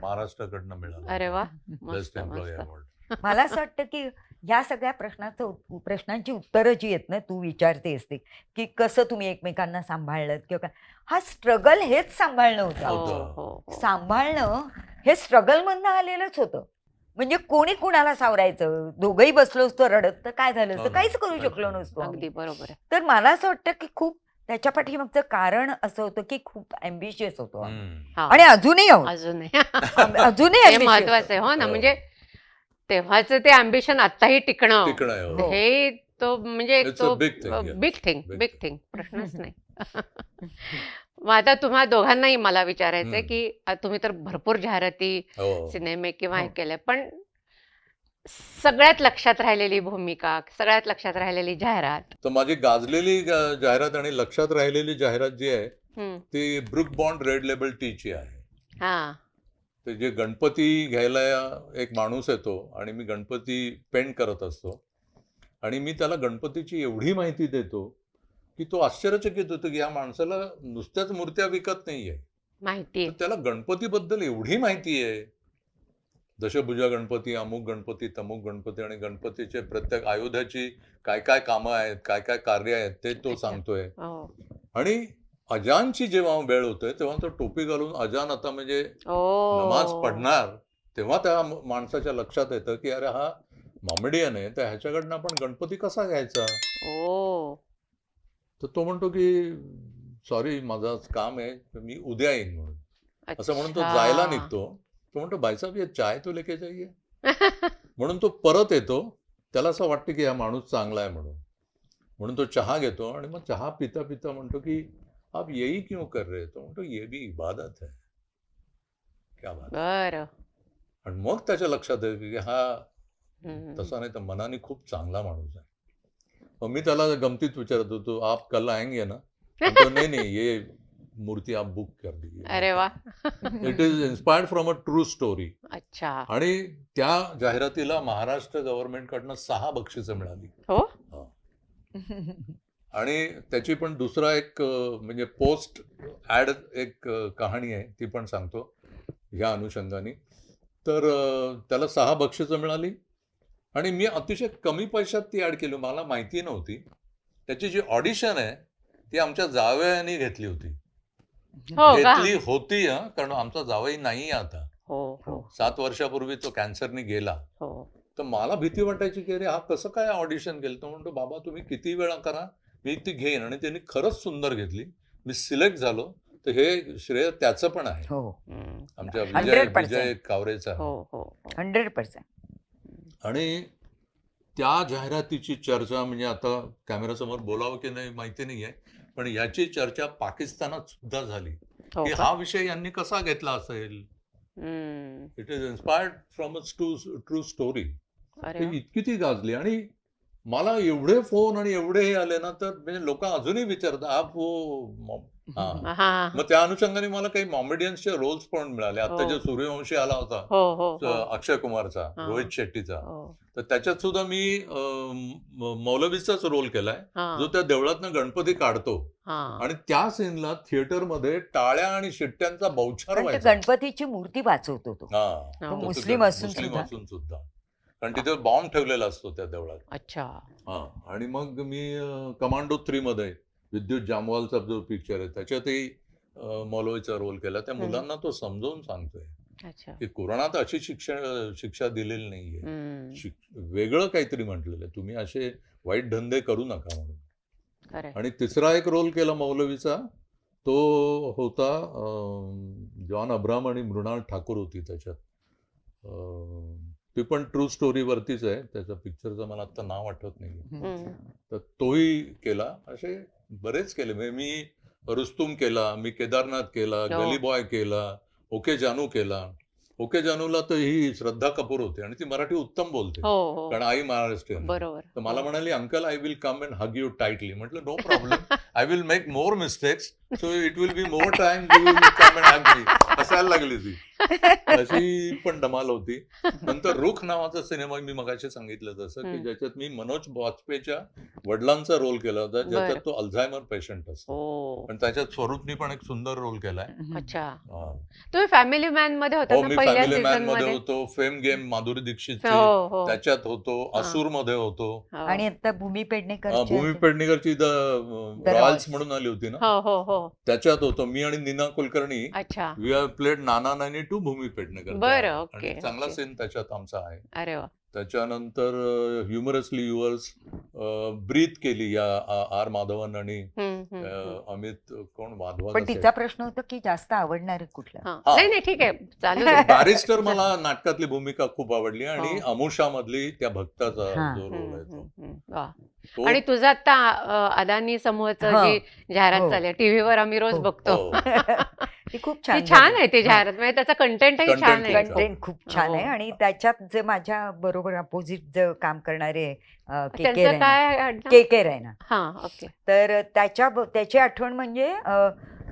महाराष्ट्राकडनं मिळाला. अरे वा. बेस्ट मस्त एम्प्लॉई मस्त. अवॉर्ड. मला असं वाटतं की ह्या सगळ्या प्रश्नांची उत्तरं जी आहेत ना तू विचारतेस ते की कसं तुम्ही एकमेकांना सांभाळलं किंवा काय हा स्ट्रगल हेच सांभाळणं हो, होतं. होतं. हो, हो. सांभाळणं हे स्ट्रगल मधनं आलेलंच होतं. म्हणजे कोणी कुणाला सावरायचं दोघंही बसलो असतो रडत तर काय झालं हो असतं ना. काहीच करू काहीच शकलो नाही. नसतो आम्ही. अगदी बरोबर आहे. तर मला असं वाटतं की खूप त्याच्या पाठीमागचं कारण असं होतं की खूप अँबिशियस होतो आम्ही. हम्म. हा. आणि अजूनही आहोत. अजूनही अजूनही हे ambitious महत्वाचं आहे. हो ना. हो. म्हणजे तेव्हाच ते अम्बिशन आताही टिकणं टिकणं आहे, हो. हे तो म्हणजे एक It's a तो big thing, yes. Big Big thing प्रश्नच नाही. मग आता तुम्हा दोघांनाही मला विचारायचंय हम्म. की तुम्ही तर भरपूर जाहिराती हो. सिनेमे किंवा हे हो. केले पण सगळ्यात लक्षात राहिलेली भूमिका सगळ्यात लक्षात राहिलेली जाहिरात. तर माझी गाजलेली जाहिरात आणि लक्षात राहिलेली जाहिरात जी आहे हम्म. ती ब्रुक बॉन्ड रेड लेबल टीची आहे. हा. ते जे गणपती घ्यायला एक माणूस येतो आणि मी गणपती पेंट करत असतो आणि मी त्याला गणपतीची एवढी माहिती देतो की तो आश्चर्यचकित होतो की या माणसाला नुसत्याच मूर्त्या विकत नाहीये माहिती तर त्याला गणपतीबद्दल एवढी माहिती आहे दशभुजा गणपती, अमुक गणपती, तमुक गणपती, आणि गणपतीचे प्रत्येक अयोध्याची काय काय कामं आहेत, काय काय कार्य आहेत ते तो अच्छा. सांगतोय. हो. आणि अजानची जेव्हा वेळ होते तेव्हा तो टोपी घालून अजान आता म्हणजे नमाज ओ. पडणार, तेव्हा त्या माणसाच्या लक्षात येतं की अरे हा मॉमेडियन आहे, तर ह्याच्याकडनं आपण गणपती कसा घ्यायचा. ओ. तर तो म्हणतो की सॉरी माझं आज काम आहे, तर मी उद्या येईन म्हणून. असं म्हणून तो जायला अच्छा. निघतो. तो म्हणतो भाईसाहब ये चाय तो लेके जाइए. म्हणून तो परत येतो. त्याला असं वाटतं की हा माणूस चांगला आहे म्हणून. म्हणून तो चहा घेतो आणि मग चहा पिता पिता म्हणतो की आप यही क्यों कर रहे. तो म्हणतो ये भी इबादत है. क्या बात है. बरं. आणि मग त्याच्या लक्षात येतं की हा हम्म. तसा नाही तर मनाने खूप चांगला माणूस आहे. मग मी त्याला गमतीत विचारत होतो आप कल आएंगे ना. तो नहीं नहीं ये मूर्ती आप बुक कर दीजिए. अरे वा. It is inspired from a true story. अच्छा. आणि त्या जाहिरातीला महाराष्ट्र गव्हर्नमेंटकडनं 6 बक्षिसं मिळाली. हो. आणि त्याची पण दुसरा एक म्हणजे पोस्ट ॲड एक कहाणी आहे, ती पण सांगतो ह्या अनुषंगाने. तर त्याला 6 बक्षिसं मिळाली आणि मी अतिशय कमी पैशात ती ॲड केली, मला माहिती नव्हती. त्याची जी ऑडिशन आहे ती आमच्या जावयाने घेतली होती. हो का. घेतली होती कारण आमचा जावई नाही आहे आता. हो हो 7 वर्षापूर्वी तो कॅन्सरने गेला. हो. तर मला भीती वाटायची की अरे हा कसं काय ऑडिशन केलं. तो म्हणतो बाबा तुम्ही किती वेळा करा, मी ती घेईन. आणि त्यांनी खरंच सुंदर घेतली, मी सिलेक्ट झालो. तर हे श्रेय त्याचं पण आहे, हो हम्म. आमच्या 100%. विजय कावरेचं हो आहे. हो 100%. आणि त्या जाहिरातीची चर्चा म्हणजे आता कॅमेरासमोर बोलावं की नाही माहिती नाही आहे, पण याची चर्चा पाकिस्तानात सुद्धा झाली हो की का? हा विषय यांनी कसा घेतला असेल. हम्म. It is inspired from a true story. अरे वा. इतकी ती गाजली. आणि मला एवढे फोन आणि एवढे हे आले ना, तर म्हणजे लोक अजूनही विचारतात आप वो हा. हा. मग त्या अनुषंगाने मला काही मॉमेडियन्सचे रोल्स पण मिळाले. आता हो. जे सूर्यवंशी आला होता हो हो हो अक्षय कुमारचा, हा. रोहित शेट्टीचा, हो. तर त्याच्यात सुद्धा मी मौलवीचाच रोल केलाय, हा. जो त्या देवळातनं गणपती काढतो. हा. आणि त्या सीनला थिएटरमध्ये टाळ्या आणि शिट्ट्यांचा बौछार कारण ते व्हायचा. गणपतीची मूर्ती वाचवतो तो. हा. हो. तो मुस्लिम असून मुस्लिम सुद्धा. असून सुद्धा, कारण तिथे बॉम्ब ठेवलेला असतो त्या देवळात. अच्छा. हा. आणि मग मी कमांडो 3 मध्ये विद्युत जामवालचा जो पिक्चर आहे त्याच्यातही मौलवीचा रोल केला. त्या मुलांना तो समजावून सांगतोय अच्छा. की कोरोनात अशी शिक्षा दिलेली नाहीये, हम्म. वेगळं काहीतरी म्हटलेलं आहे, तुम्ही असे वाईट धंदे करू नका म्हणून. खरंय. आणि तिसरा एक रोल केला मौलवीचा, तो होता जॉन अब्राम आणि मृणाल ठाकूर होती त्याच्यात. ती पण ट्रू स्टोरीवरतीच आहे. त्याच्या पिक्चरचं मला आता नाव आठवत नाही. हम्म. तर तोही केला. असे बरेच केले. म्हणजे मी रुस्तुम केला, मी केदारनाथ केला, हो. गली बॉय केला, ओके जानू केला. ओके जानूला तर ही श्रद्धा कपूर होते आणि ती मराठी उत्तम बोलते, हो हो कारण आई महाराष्ट्रीयन. बरोबर. तर मला हो. म्हणाली uncle I will come and hug you tightly. म्हटलं no problem, I will make more mistakes, so it will be more time you will come and hug me. हसायला लागली ती. अशी पण धमाल होती. नंतर रुख नावाचा सिनेमा मी मगाशी सांगितलं तसं, की हम्म. ज्याच्यात मी मनोज वाजपेयीच्या वडिलांचा रोल केला होता, ज्याच्यात बरं. तो अल्झायमर पेशंट असतो. हो. पण त्याच्यात स्वरूपनी पण एक सुंदर रोल केलाय. अच्छा. हा. तुम्ही फॅमिली मॅन मध्ये होता हो, ना मी पहिल्या फॅमिली मॅन सीझन मध्ये मध्ये. होतो, फेम गेम माधुरी दीक्षितची हो हो त्याच्यात होतो, हा. असूर मध्ये होतो. हो. आणि आता भूमी पेडणेकर भूमी पेडणेकरची द The रॉयल्स Royals. म्हणून आली होती ना, हो हो हो. त्याच्यात होतो मी आणि नीना कुलकर्णी. अच्छा. We have played nana nani to Bhumi Pednekar. बरं. ओके आणि चांगला ओके. सीन त्याच्यात आमचा आहे. अरे वा. त्याच्यानंतर ह्युमरसली युअर्स ब्रीथ केली या आर माधवन आणि अमित कोण माधवन पण असेल. तिचा प्रश्न होता की जास्त आवडणार कुठला. हा. हा. नाही नाही ठीक आहे चालू दे. बॅरिस्टर मला नाटकातली भूमिका खूप आवडली आणि हो. अमुषा मधली त्या भक्ताचा हा. जो रोल आहे तो. वा. तो आणि तुझं आता अदानी समूहाचं हो. जी जाहिरात हो. चालली टीव्हीवर आम्ही रोज हो. बघतो. हो. ती खूप ती छान छान झाली. आहे ती हा. जाहिरात म्हणजे त्याचा कंटेंटही Content छान खूप आहे. छान. कंटेंट खूप छान आहे. हो. आणि त्याच्यात जे माझ्या बरोबर अपोजिट जे काम करणारे के के त्यांचं काय आडनाव? के के रैना, हा ओके. तर त्याची आठवण म्हणजे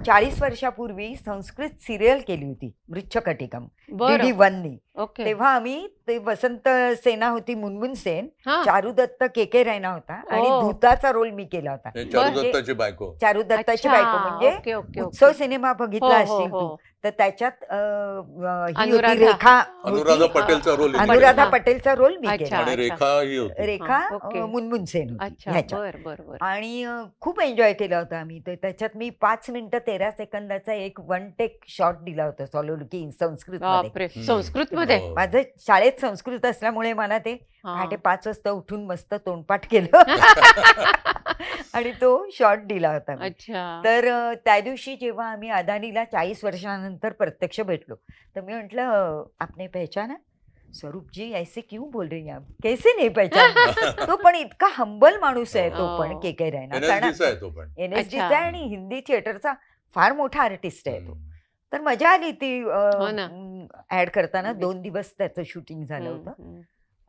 40 वर्षापूर्वी संस्कृत सिरियल केली होती मृच्छकटिकम बरं. DD1नी. ओके. तेव्हा आम्ही ते वसंत सेना होती, मुनमुन सेन, हा. चारू दत्त के रैना होता आणि ओ. धूताचा रोल मी केला होता. हे चारू दत्ताची बायको. चारू दत्ताची अच्छा. बायको म्हणजे ओके ओके उत्सव ओके. सिनेमा हो बघितला हो असशील हो. तू, तर त्याच्यात ही होती अनुराधा. रेखा अनुराधा होती. पटेलचा रोल हिने अनुराधा केला. पटेलचा रोल मी अच्छा. केला आणि रेखा ही होती. रेखा हा, ओके. मुनमुन सेन होती अच्छा. ह्याच्यात. बर बर बर. आणि खूप एन्जॉय केला होता आम्ही. तर त्याच्यात मी 5 मिनिटं 13 सेकंदाचा एक वन टेक शॉट दिला होता सोलोकी संस्कृत मध्ये. बापरे, संस्कृत मध्ये. हो. माझं शाळेत संस्कृत असल्यामुळे मला ते हा. पहाटे 5 वाजता उठून मस्त तोंडपाठ केलं आणि तो शॉट दिला होता मी. अच्छा. तर त्या दिवशी जेव्हा आम्ही अदानीला 40 वर्षानंतर प्रत्यक्ष भेटलो, तर मी म्हटलं आपने पहचाना? स्वरूप जी ऐसे क्यों बोल रही हैं आप? कैसे नहीं पहचान? तो पण इतका हंबल माणूस आहे तो पण हो. के रैना. NSD चा आहे तो पण. NSD अच्छा. चा आणि हिंदी थिएटरचा फार मोठा आर्टिस्ट आहे तो. हम्म. तर मजा आली ती हो ना. ऍड करताना. हम्म. 2 दिवस त्याचं शूटिंग झालं हम्म, होतं. हम्म.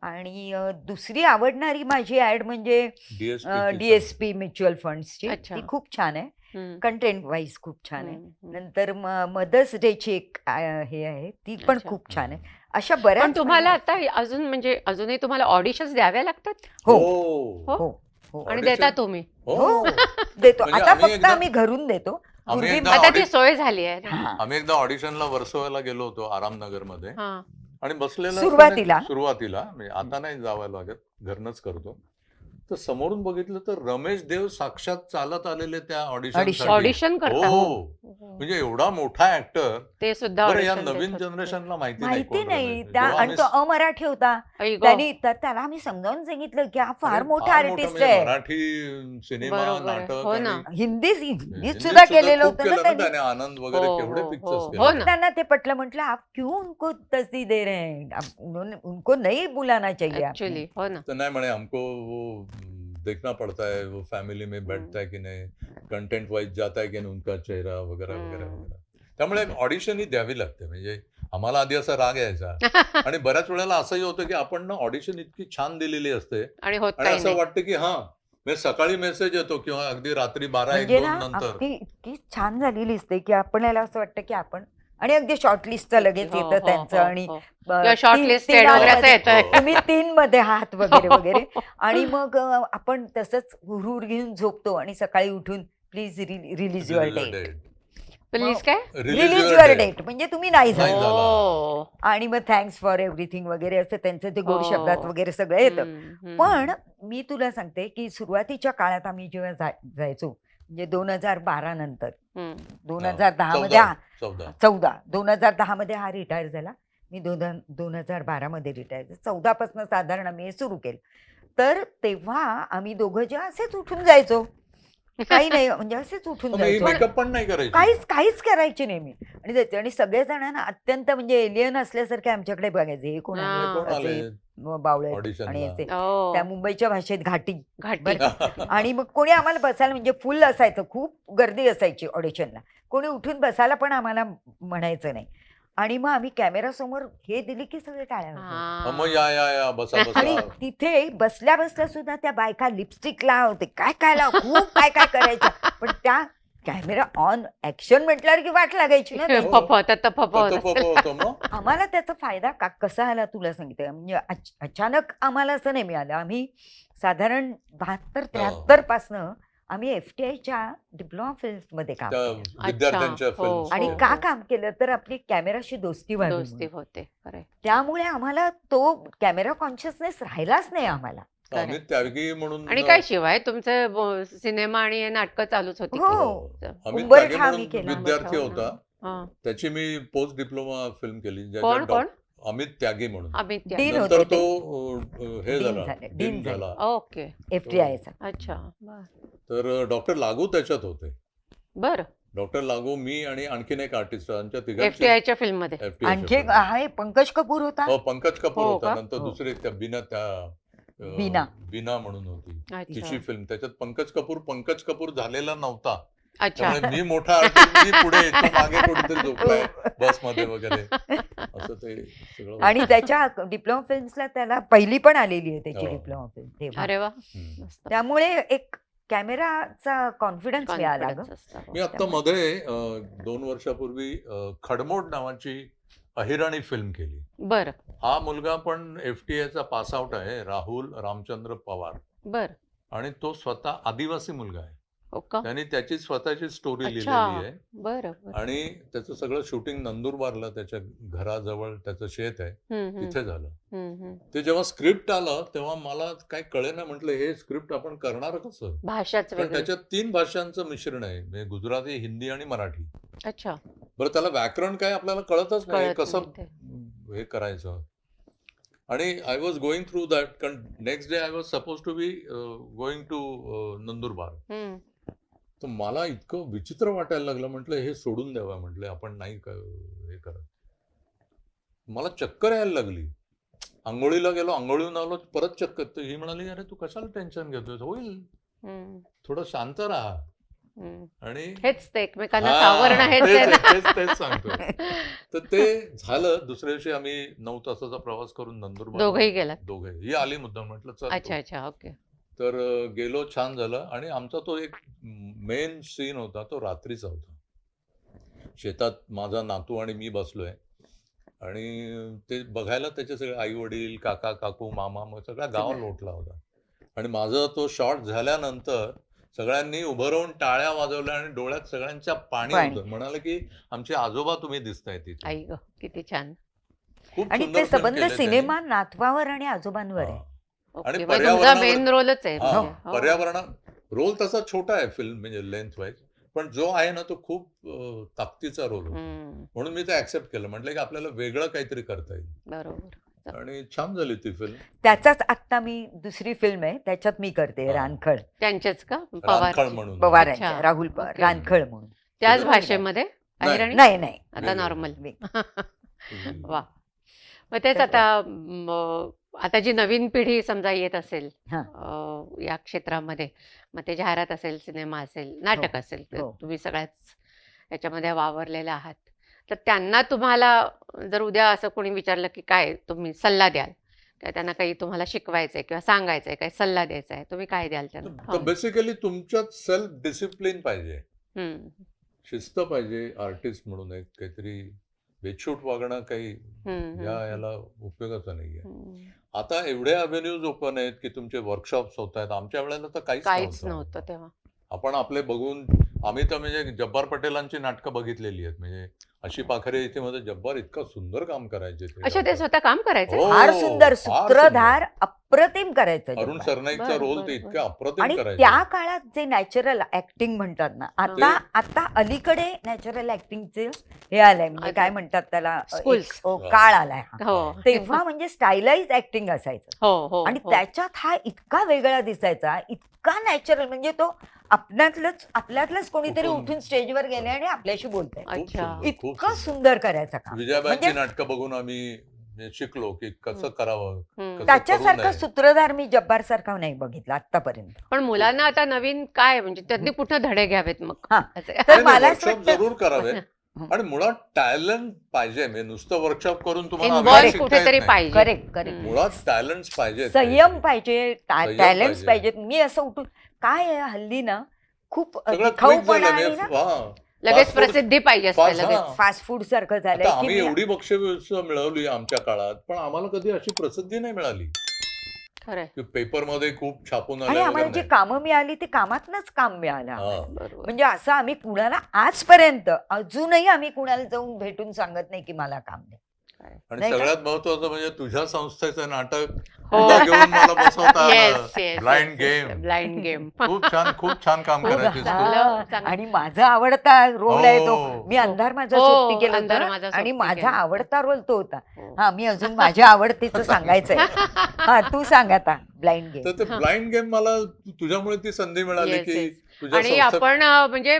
आणि दुसरी आवडणारी माझी ऍड म्हणजे DSP ची सांग. DSP म्युच्युअल फंड्सची. अच्छा. ती खूप छान आहे. हम्म, कंटेंट वाईज खूप छान आहे. हम्म, हम्म. नंतर मदर्स डेची एक हे आहे, ती पण अच्छा. खूप छान आहे. अशा बऱ्याच पण तुम्हाला माझ्या- आता अजून म्हणजे अजूनही तुम्हाला ऑडिशन्स द्याव्या लागतात हो हो. हो हो आणि Audition? देता तुम्ही? हो. हो देतो. म्हणजे आता आम्ही फक्त एकदा- आम्ही घरून देतो. आम्ही पूर्वी एकदा आता ती audit- सोय झाली आहे ना. हा. आम्ही एकदा ऑडिशनला वर्सोवाला गेलो होतो आरामनगर मध्ये हा. आणि बसलेला सुरुवातीला? सुरुवातीला म्हणजे आता नाही जावं लागत, घरनच करतो. तर समोरून बघितलं तर रमेश देव साक्षात चालत आलेले त्या ऑडिशन ऑडिशन करता? हो. म्हणजे एवढा मोठा ऍक्टर. ते सुद्धा बरं या audition देत नवीन होते. जनरेशनला माहिती माहिती कोण नाही रमेश देव. त्या. जेव्हा आणि तो आम्ही- अमराठी होता. आई गं. त्यांनी तर त्याला आम्ही समजावून सांगितलं की हा फार अरे, मोठा आर्टिस्ट म्हणजे आहे. मराठी सिनेमा, बरोबर आहे. नाटक हो ना. आणि हिंदीत हिंदीत सुद्धा केलेलं खूप होतं केलं ना ना त्यांनी. त्याने. आनंद वगैरे हो, केवढे हो, पिक्चर्स हो. केले. हो ना. त्यांना ते पटलं. म्हटलं आप क्यों उनको तस्दी दे रहे हैं? उनको नहीं बुलाना चाहिए आपने. ऍक्च्युअली हो ना. तो नहीं, मैंने हमको वो देखना पड़ता है, वो फैमिली में बैठता है की नाही, कंटेंट वाईज जाता है की नाही उनका चेहरा वगैरे वगैरे वगैरे. त्यामुळे ऑडिशन ही द्यावी लागते. म्हणजे आम्हाला आधी असा राग यायचा आणि बऱ्याच वेळेला असंही होतं की आपण ना ऑडिशन इतकी छान दिलेली असते आणि होत आणि काही असं नाही. वाटतं की हा म्हणजे सकाळी मेसेज येतो किंवा अगदी रात्री 12-1-2 म्हणजे ना नंतर. आपली इतकी छान झालेली असते की आपल्याला असं वाटतं की आपण आणि अगदी शॉर्टलिस्टचं लगेच हो, येतं हो, त्यांचं. हो, आणि हो. ब- किंवा शॉर्टलिस्टेड तीन वगैरे असं मध्ये- येतंय. हो. तुम्ही 3 मध्ये आहात वगैरे वगैरे. आणि मग आपण तसंच हुरूर घेऊन झोपतो आणि सकाळी उठून please release your date. Please काय? रिलीज युअर डेट म्हणजे तुम्ही नाही नाही झालं. झाला. हो. आणि मग थँक्स फॉर एव्हरीथिंग वगैरे असं त्यांचं ते गोड हो. शब्दात वगैरे सगळं येतं. हम्म, हम्म. पण मी तुला सांगते की सुरुवातीच्या काळात आम्ही जेव्हा जायचो म्हणजे 2012 नंतर, हम्म. 2010 मध्ये 14. 2010 मध्ये हा रिटायर झाला. मी 2012 मध्ये रिटायर झाले. 14 पासून साधारण आम्ही हे सुरू केलं. तर तेव्हा आम्ही दोघं जे असेच उठून जायचो. काही नाही म्हणजे असेच उठून जायचो. मेकअप पण नाही करायची. काहीच करायचे नाही मी. आणि सगळेजण ना अत्यंत म्हणजे एलियन असल्यासारखे आमच्याकडे बघायचे. हे कोण हा. आले? कोण आले असे बावळे ऑडिशनला? आणि असे हो. त्या मुंबईच्या भाषेत घाटी. घाटी. बरं का? आणि मग कोणी आम्हाला बसायला म्हणजे फुल असायचं, खूप गर्दी असायची ऑडिशनला. कोणी उठून बसायला पण आम्हाला म्हणायचं नाही. आणि मग आम्ही कॅमेरा समोर हे दिली की सगळे टाळ्या वाजवायचे. मग या बसा आणि बसा. तिथे बसल्या बसल्या सुद्धा त्या बायका लिपस्टिक लावते, काय लाव, खूप काय करायच्या. पण त्या कॅमेरा ऑन ऍक्शन म्हटल्यावर की वाट लागायची ना त्यांची. फपवतात तर फपवत तो असते. होतो मग. आम्हाला त्याचा फायदा कसा आला तुला सांगते. म्हणजे अचानक आम्हाला असं नाही मिळालं. आम्ही साधारण 72-73 पासनं आम्ही FTIच्या डिप्लोमा फिल्म्स मध्ये काम त्या केलं. विद्यार्थ्यांच्या हो, फिल्म्स. आणि हो, का हो. काम केलं तर आपली कॅमेराशी दोस्ती व्हावी दोस्ती म्हणून. होते. खरंय. त्यामुळे आम्हाला तो कॅमेरा कॉन्शियसनेस राहिलाच नाही आम्हाला. आम्ही त्यागी म्हणून आणि काय शिवाय तुमचं सिनेमा आणि नाटकं चालूच होती. हो. की. आम्ही उंबरठा त्यागी आम्ही म्हणून केला. विद्यार्थी उंबरठा होता. हा. त्याची मी पोस्ट डिप्लोमा फिल्म केली. कोण ज्याच्यात कोण? अमित त्यागी म्हणून. अमित डीन त्यागी. होते नंतर ते. तो हे डीन झाला, झाले, डीन डीन झाले. झाला. ओके. FTIचा. अच्छा. बर. तर डॉक्टर लागू त्याच्यात होते. बर. डॉक्टर लागू, मी आणि आणखीन एक आर्टिस्ट, आमच्या तिघांची FTIच्या फिल्म मध्ये. FTI च्या आणखी एक film. आहे पंकज कपूर होता. हो, पंकज कपूर हो होता. का? नंतर हो. दुसरी त्या बीना. बीना म्हणून होती. अच्छा. तिची फिल्म. त्याच्यात पंकज कपूर झालेला नव्हता. अच्छा. त्यामुळे मी मोठा आर्टिस्ट, मी पुढे येतो, मागे कोणीतरी झोपलाय बसमध्ये वगैरे असं ते सगळं होतं. आणि त्याच्या डिप्लोमा फिल्म्सला त्याला पहिली पण आलेली आहे त्याची हो. डिप्लोमा फिल्म तेव्हा. अरे वा. हम्म. मस्त. त्यामुळे एक कॅमेराचा कॉन्फिडन्स मिळाला ग. Confidence असतं. मी आता मध्ये 2 वर्षापूर्वी खडमोड नावाची अहिराणी फिल्म केली. बर हा मुलगा पण FTA चा पास आउट आहे, राहुल रामचंद्र पवार. बर. आणि तो स्वतः आदिवासी मुलगा आहे. हो का? त्यांनी त्याची स्वतःची स्टोरी अच्छा. लिहिलेली आहे. बर बर. आणि त्याचं सगळं शूटिंग नंदुरबारला, त्याच्या घराजवळ त्याचं शेत आहे, तिथे झालं. ते जेव्हा स्क्रिप्ट आलं तेव्हा मला काय कळेना, म्हटलं हे स्क्रिप्ट आपण करणार कसं, भाषाच कारण वेगळी. त्याच्यात 3 भाषांचं मिश्रण आहे, म्हणजे गुजराती, हिंदी आणि मराठी. अच्छा. बरं, त्याला व्याकरण काय आपल्याला कळतच नाही, कळत कसं नाही ते. हे करायचं. आणि I was going through that, कारण next day I was suppose to be going to Nandurbar. तर मला इतकं विचित्र वाटायला लागलं, म्हटलं हे सोडून द्यावं, म्हटलं आपण नाही हे करत. मला चक्कर यायला लागली. आंघोळीला गेलो, आंघोळीहून आलो, परत चक्कर. तर ही म्हणाली, अरे तू कशाला टेन्शन घेतोय, होईल, थोडं शांत राहा. आणि हेच ते एकमेकांना सावरणं हेच आहे ना. तेच सांगतोय. तर ते झालं. दुसऱ्या दिवशी आम्ही 9 तासाचा प्रवास करून नंदुरबार. दोघंही गेलात? दोघे. ही आली मुद्दाम, म्हटलं चल. अच्छा अच्छा. ओके. तर गेलो, छान झालं. आणि आमचा तो एक मेन सीन होता, तो रात्रीचा होता. शेतात माझा नातू आणि मी बसलोय आणि ते बघायला त्याचे सगळे आई वडील, काका काकू, मामा, मग सगळा गाव लोटला होता. आणि माझा तो शॉट झाल्यानंतर सगळ्यांनी उभं राहून टाळ्या वाजवल्या आणि डोळ्यात सगळ्यांच्या पाणी होतं. म्हणाले की आमचे आजोबा तुम्ही दिसताय तिथे. आई ग, किती छान. खूप आणि सुंदर ते film संबंध केलंय सिनेमा नातवावर आणि आजोबांवर आहे. त्यांनी. ओके, आणि म्हणजे तुमचा पर्यावरणावर- मेन रोलच आहे हा, म्हणजे. हो. पर्यावरणा रोल तसा छोटा आहे फिल्म, म्हणजे लेंथ वाईज, पण जो आहे ना तो खूप ताकदीचा रोल होता. म्हणून मी ते ऍक्सेप्ट केलं. म्हटलं की आपल्याला वेगळं काहीतरी करता येईल. बरोबर. आणि छान झाली ती फिल्म. त्याचाच आत्ता मी दुसरी फिल्म आहे, त्याच्यात मी करते, हा. रानखळ. त्यांचेच का? रानखळ पवार म्हणून. पवारांच्या, अच्छा. राहुल पवार, ओके. रानखळ म्हणून. त्याच नाही. भाषेमध्ये नाही. अहिराणी? नाही नाही आता वेगळं. नॉर्मल. हम्म. वा. मग तेच आता आता जी नवीन पिढी समजा येत असेल हा. या क्षेत्रामध्ये, मग ते जाहिरात असेल, सिनेमा असेल, नाटक असेल, तर हो. तुम्ही सगळ्याच याच्यामध्ये वावरलेला आहात, तर त्यांना तुम्हाला जर उद्या असं कोणी विचारलं की काय तुम्ही सल्ला द्याल, किंवा त्यांना काही तुम्हाला शिकवायचंय किंवा सांगायचंय, काही सल्ला द्यायचा आहे, तुम्ही काय द्याल त्यांना? तर बेसिकली तुमच्यात सेल्फ डिसिप्लिन पाहिजे, हम्म. शिस्त पाहिजे. आर्टिस्ट म्हणून एक काहीतरी बेछूट वागणं काही याला उपयोगाचं नाहीये. आता एवढे अव्हेन्यूज ओपन आहेत की तुमचे वर्कशॉप्स होत आहेत. आमच्या वेळेला तर काहीच नव्हतं तेव्हा. आपण आपले बघून, आम्ही तर म्हणजे जब्बार पटेलांची नाटकं बघितलेली आहेत. म्हणजे अशी पाखरे इथे मध्ये जब्बार इतकं सुंदर काम करायचे अच्छा, ते स्वतः काम करायचे? हो, फार सुंदर, फार सूत्रधार, अप्रतिम करायचं अरुण जब्बार. सरनाईकचा बरं, रोल बरं, ते बरं. इतकं अप्रतिम आणि करायचे. त्या काळात जे नॅचरल ऍक्टिंग म्हणतात ना, आता आता अलीकडे नॅचरल ऍक्टिंगचे हे आलंय, म्हणजे काय म्हणतात त्याला, Schools. काळ आलाय हा. हो तेव्हा म्हणजे स्टायलाइज ऍक्टिंग असायचं. हो हो आणि हो. त्याच्यात हा इतका वेगळा दिसायचा, इतका नॅचरल, म्हणजे तो आपल्यातलंच कोणीतरी उठून- उठून स्टेजवर गेले आणि आपल्याशी बोलतंय. खूप अच्छा. सुंदर, खूप इतकं सुंदर. सुंदर करायचं काम. विजयाबाईंची म्हणजे नाटकं बघून आम्ही शिकलो की कसं करावं, हम्म. कसं त्याच्यासारखा करू नये. सूत्रधार मी जब्बार सारखा नाही बघितला आतापर्यंत. पण मुलांना आता नवीन काय, म्हणजे त्यांनी कुठं धडे घ्यावेत मग? हा. असे. तर मला असं वर्कशॉप वाटतं- जरूर करावे. आणि मुळात टॅलेंट पाहिजे. म्हणजे नुसतं वर्कशॉप करून तुम्हाला इन्व्हॉल्व अभिनय शिकता कुठेतरी येत नाही. पाहिजे. Correct correct. हम्म. मुळात टॅलेंट पाहिजे, संयम पाहिजे, संयम टॅलेंट्स पाहिजे. पाहिजेत. मी असं उठून काय आहे हल्ली ना, खूप सगळं दिखाऊपणा आणि ना लगेच Fast food- प्रसिद्धी पाहिजे असते fast- लगेच. हा. फास्ट फूड सारखं झालंय आता की आम्ही मी- एवढी बक्षीस मिळवली आमच्या काळात, पण आम्हाला कधी अशी प्रसिद्धी नाही मिळाली. खरंय. की पेपरमध्ये खूप छापून आणि आल्या आम्हाला वगैरे जी कामं मिळाली ती कामातनच काम मिळालं. नाही. हा. बरोबर. म्हणजे असं आम्ही कुणाला आजपर्यंत अजूनही आम्ही कुणाला जाऊन भेटून सांगत नाही की मला काम द्या. आणि नाही का? सगळ्यात महत्वाचं म्हणजे तुझ्या संस्थेचं नाटक हो. तुला घेऊन मला बसवता Yes, आलं. yes, blind yes, game. yes, blind game. खूप छान काम खूप करायचे. चांगलं. चांगलं. आणि माझा आवडता रोल आहे तो. हो. मी अंधार माझा हो, सोबती केलं अंधार होतं माझा आणि सोबती माझा केलं. आवडता रोल तो होता. हो. हा, मी अजून माझ्या आवडतीचं सांगायचंय. हा, तू सांग आता ब्लाइंड गेम. तर ते ब्लाइंड गेम मला तुझ्यामुळे ती संधी मिळाली Yes, की yes. तुझ्या आणि संस्थेत- आपण म्हणजे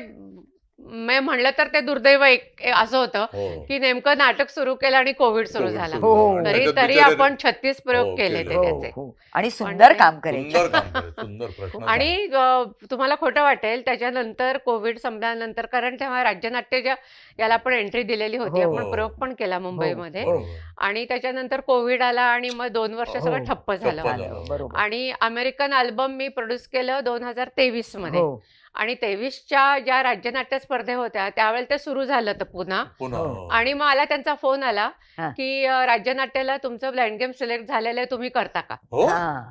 मी म्हणलं तर ते दुर्दैव एक असं होतं हो. की नेमकं नाटक सुरू केलं आणि कोविड सुरू कोविड झाला. सुरू हो. झालं. तरी त्याच्यात तरी बिचारे- आपण 36 प्रयोग हो, केले केले. ते हो, त्याचे. हो. आणि सुंदर पण काम करायचं. सुंदर काम करायचं, सुंदर प्रश्न. आणि तुम्हाला खोटं वाटेल, त्याच्यानंतर कोविड संपल्यानंतर, कारण तेव्हा राज्यनाट्य याला आपण एंट्री दिलेली होती, हो. आपण प्रयोग पण केला मुंबईमध्ये. हो. आणि त्याच्यानंतर कोविड आला आणि मग 2 वर्ष हो. सगळं ठप्प झालं. ठप्प झालं. बरोबर. आणि अमेरिकन अल्बम मी प्रोड्यूस केलं 2023 मध्ये. हो. आणि 23च्या ज्या राज्यनाट्य स्पर्धे होत्या त्यावेळेला ते सुरू झालं तर पुन्हा पुन्हा हो. आणि मला त्यांचा फोन आला हा. की राज्यनाट्याला तुमचं ब्लाइंड गेम सिलेक्ट झालेलं आहे, तुम्ही करता का? हो हा.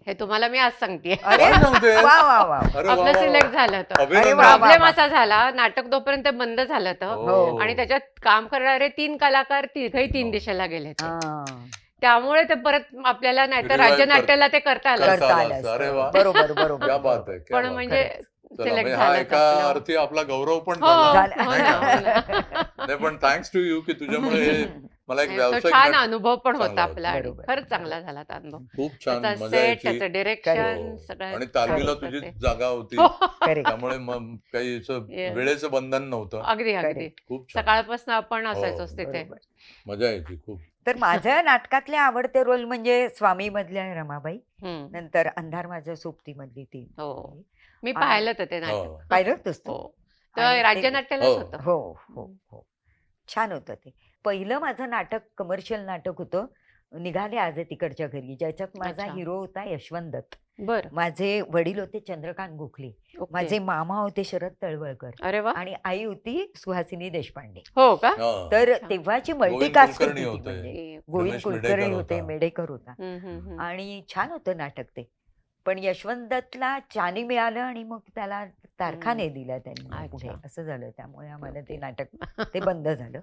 हे तुम्हाला मी आज सांगते. अरे काय सांगते? वा वा वा. अरे वा, आपलं वा, सिलेक्ट वा. झालं तर अभिनंदन. वा, वा. प्रॉब्लेम असा झाला, नाटक तोपर्यंत बंद झालं तर हो. आणि त्याच्यात काम करणारे 3 कलाकार तिघही 3 हो. दिशेला गेले ते. हा. त्यामुळे ते परत आपल्याला नाहीतर Revive राज्यनाट्याला ते करता आलं करता करता आलं आलं असतं. अरे असतं. वा. बरोबर बरोबर. क्या बात आहे, क्या पण बात आहे. म्हणजे चला, सिलेक्ट म्हणजे हा झालं एका आपलं. अर्थी आपला गौरव पण हो, झाला. हो झालं. ना, हो ना. नाही पण थँक्स टू यू की तुझ्यामुळे हे मला एक तो व्यावसायिक छान नाट- अनुभव पण चांगला होता होता. आपला आणि बरोबर. खरंच चांगला झाला तो अनुभव. खूप छान त्याचा मजा सेट, यायची. त्याचं डिरेक्शन हो. सगळं आणि तालमीला होतं तुझी ते. जागा होती हो. करेक्ट. त्यामुळे मग काही असं Yes. वेळेचं बंधन नव्हतं. अगदी अगदी Correct. खूप छान सकाळपासून आपण हो, असायचोच तिथे. बरोबर. मजा यायची खूप. तर माझ्या नाटकातले आवडते रोल म्हणजे स्वामी मधल्या रमाबाई, हम्म. नंतर अंधार माझ्या सोबतीमधली ती. हो. मी आणि- पाहिलं तर ते नाटक. हो. पाहिलं होतंस तू? हो. तर आणि ते- राज्यनाट्यालाच हो. होतं. हो हो हो. छान होतं ते. पहिलं माझं नाटक कमर्शियल नाटक होतं, निघाले आज तिकडच्या घरी, ज्याच्यात माझा अच्छा. हिरो होता यशवंत दत्त. बरं. माझे वडील होते चंद्रकांत गोखले, ओके. माझे मामा होते शरद तळवळकर अरे वा. आणि आई होती सुहासिनी देशपांडे. हो का? हा. तर अच्छा. तेव्हाची गोविंद मल्टीकास्ट कुलकर्णी होती होते. म्हणजे ए, गोविंद रमेश कुलकर्णी मेडेकर होते, होता. मेडेकर होता हम्म. आणि छान होतं नाटक ते. पण यशवंत दत्तला चानी मिळालं आणि मग त्याला तारखा हम्म. नाही दिल्या त्यांनी मग पुढे, अच्छा. असं झालं. त्यामुळे आम्हाला ते ओके. नाटक ते बंद झालं.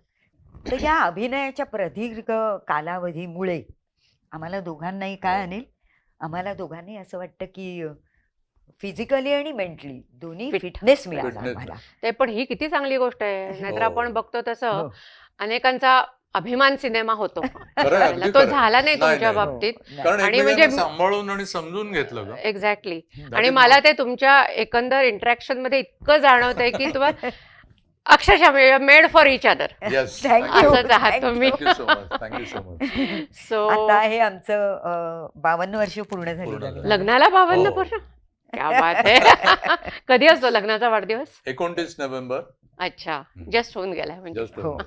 तर या अभिनयाच्या प्रदीर्घ कालावधीमुळे आम्हाला दोघांनाही काय हो. अनिल, आम्हाला दोघांनाही असं वाटतं की फिजिकली आणि मेंटली दोन्ही Fit. फिटनेस मिळाला Fitness. आम्हाला. ते पण ही किती चांगली गोष्ट आहे. नाहीतर हो. आपण बघतो तसं हो. अनेकांचा अभिमान सिनेमा होतो. खरं आहे, अगदी तो खरं आहे. झाला नाही नाही, तुमच्या नाही. बाबतीत. हो, नाही. कारण आणि एकमेकांना म्हणजे- सांभाळून आणि समजून घेतलं ग. एक्झॅक्टली. That आणि is मला what- ते तुमच्या एकंदर इंटरॅक्शन मध्ये इतकं जाणवतंय की तुम्हाला अक्षरशः made for each other. Yes. Thank Thank you. असंच आहात Thank तुम्ही. Thank you so much. Thank you so much. So आता हे आमचं 52 वर्ष पूर्ण झाली पूर्ण लग्नाला. झाली. लग्नाला 52 हो. वर्ष. क्या बात आहे. कधी असतो लग्नाचा वाढदिवस? 29 नोव्हेंबर. अच्छा, हम्म. जस्ट होऊन गेलाय म्हणजे. Just हो.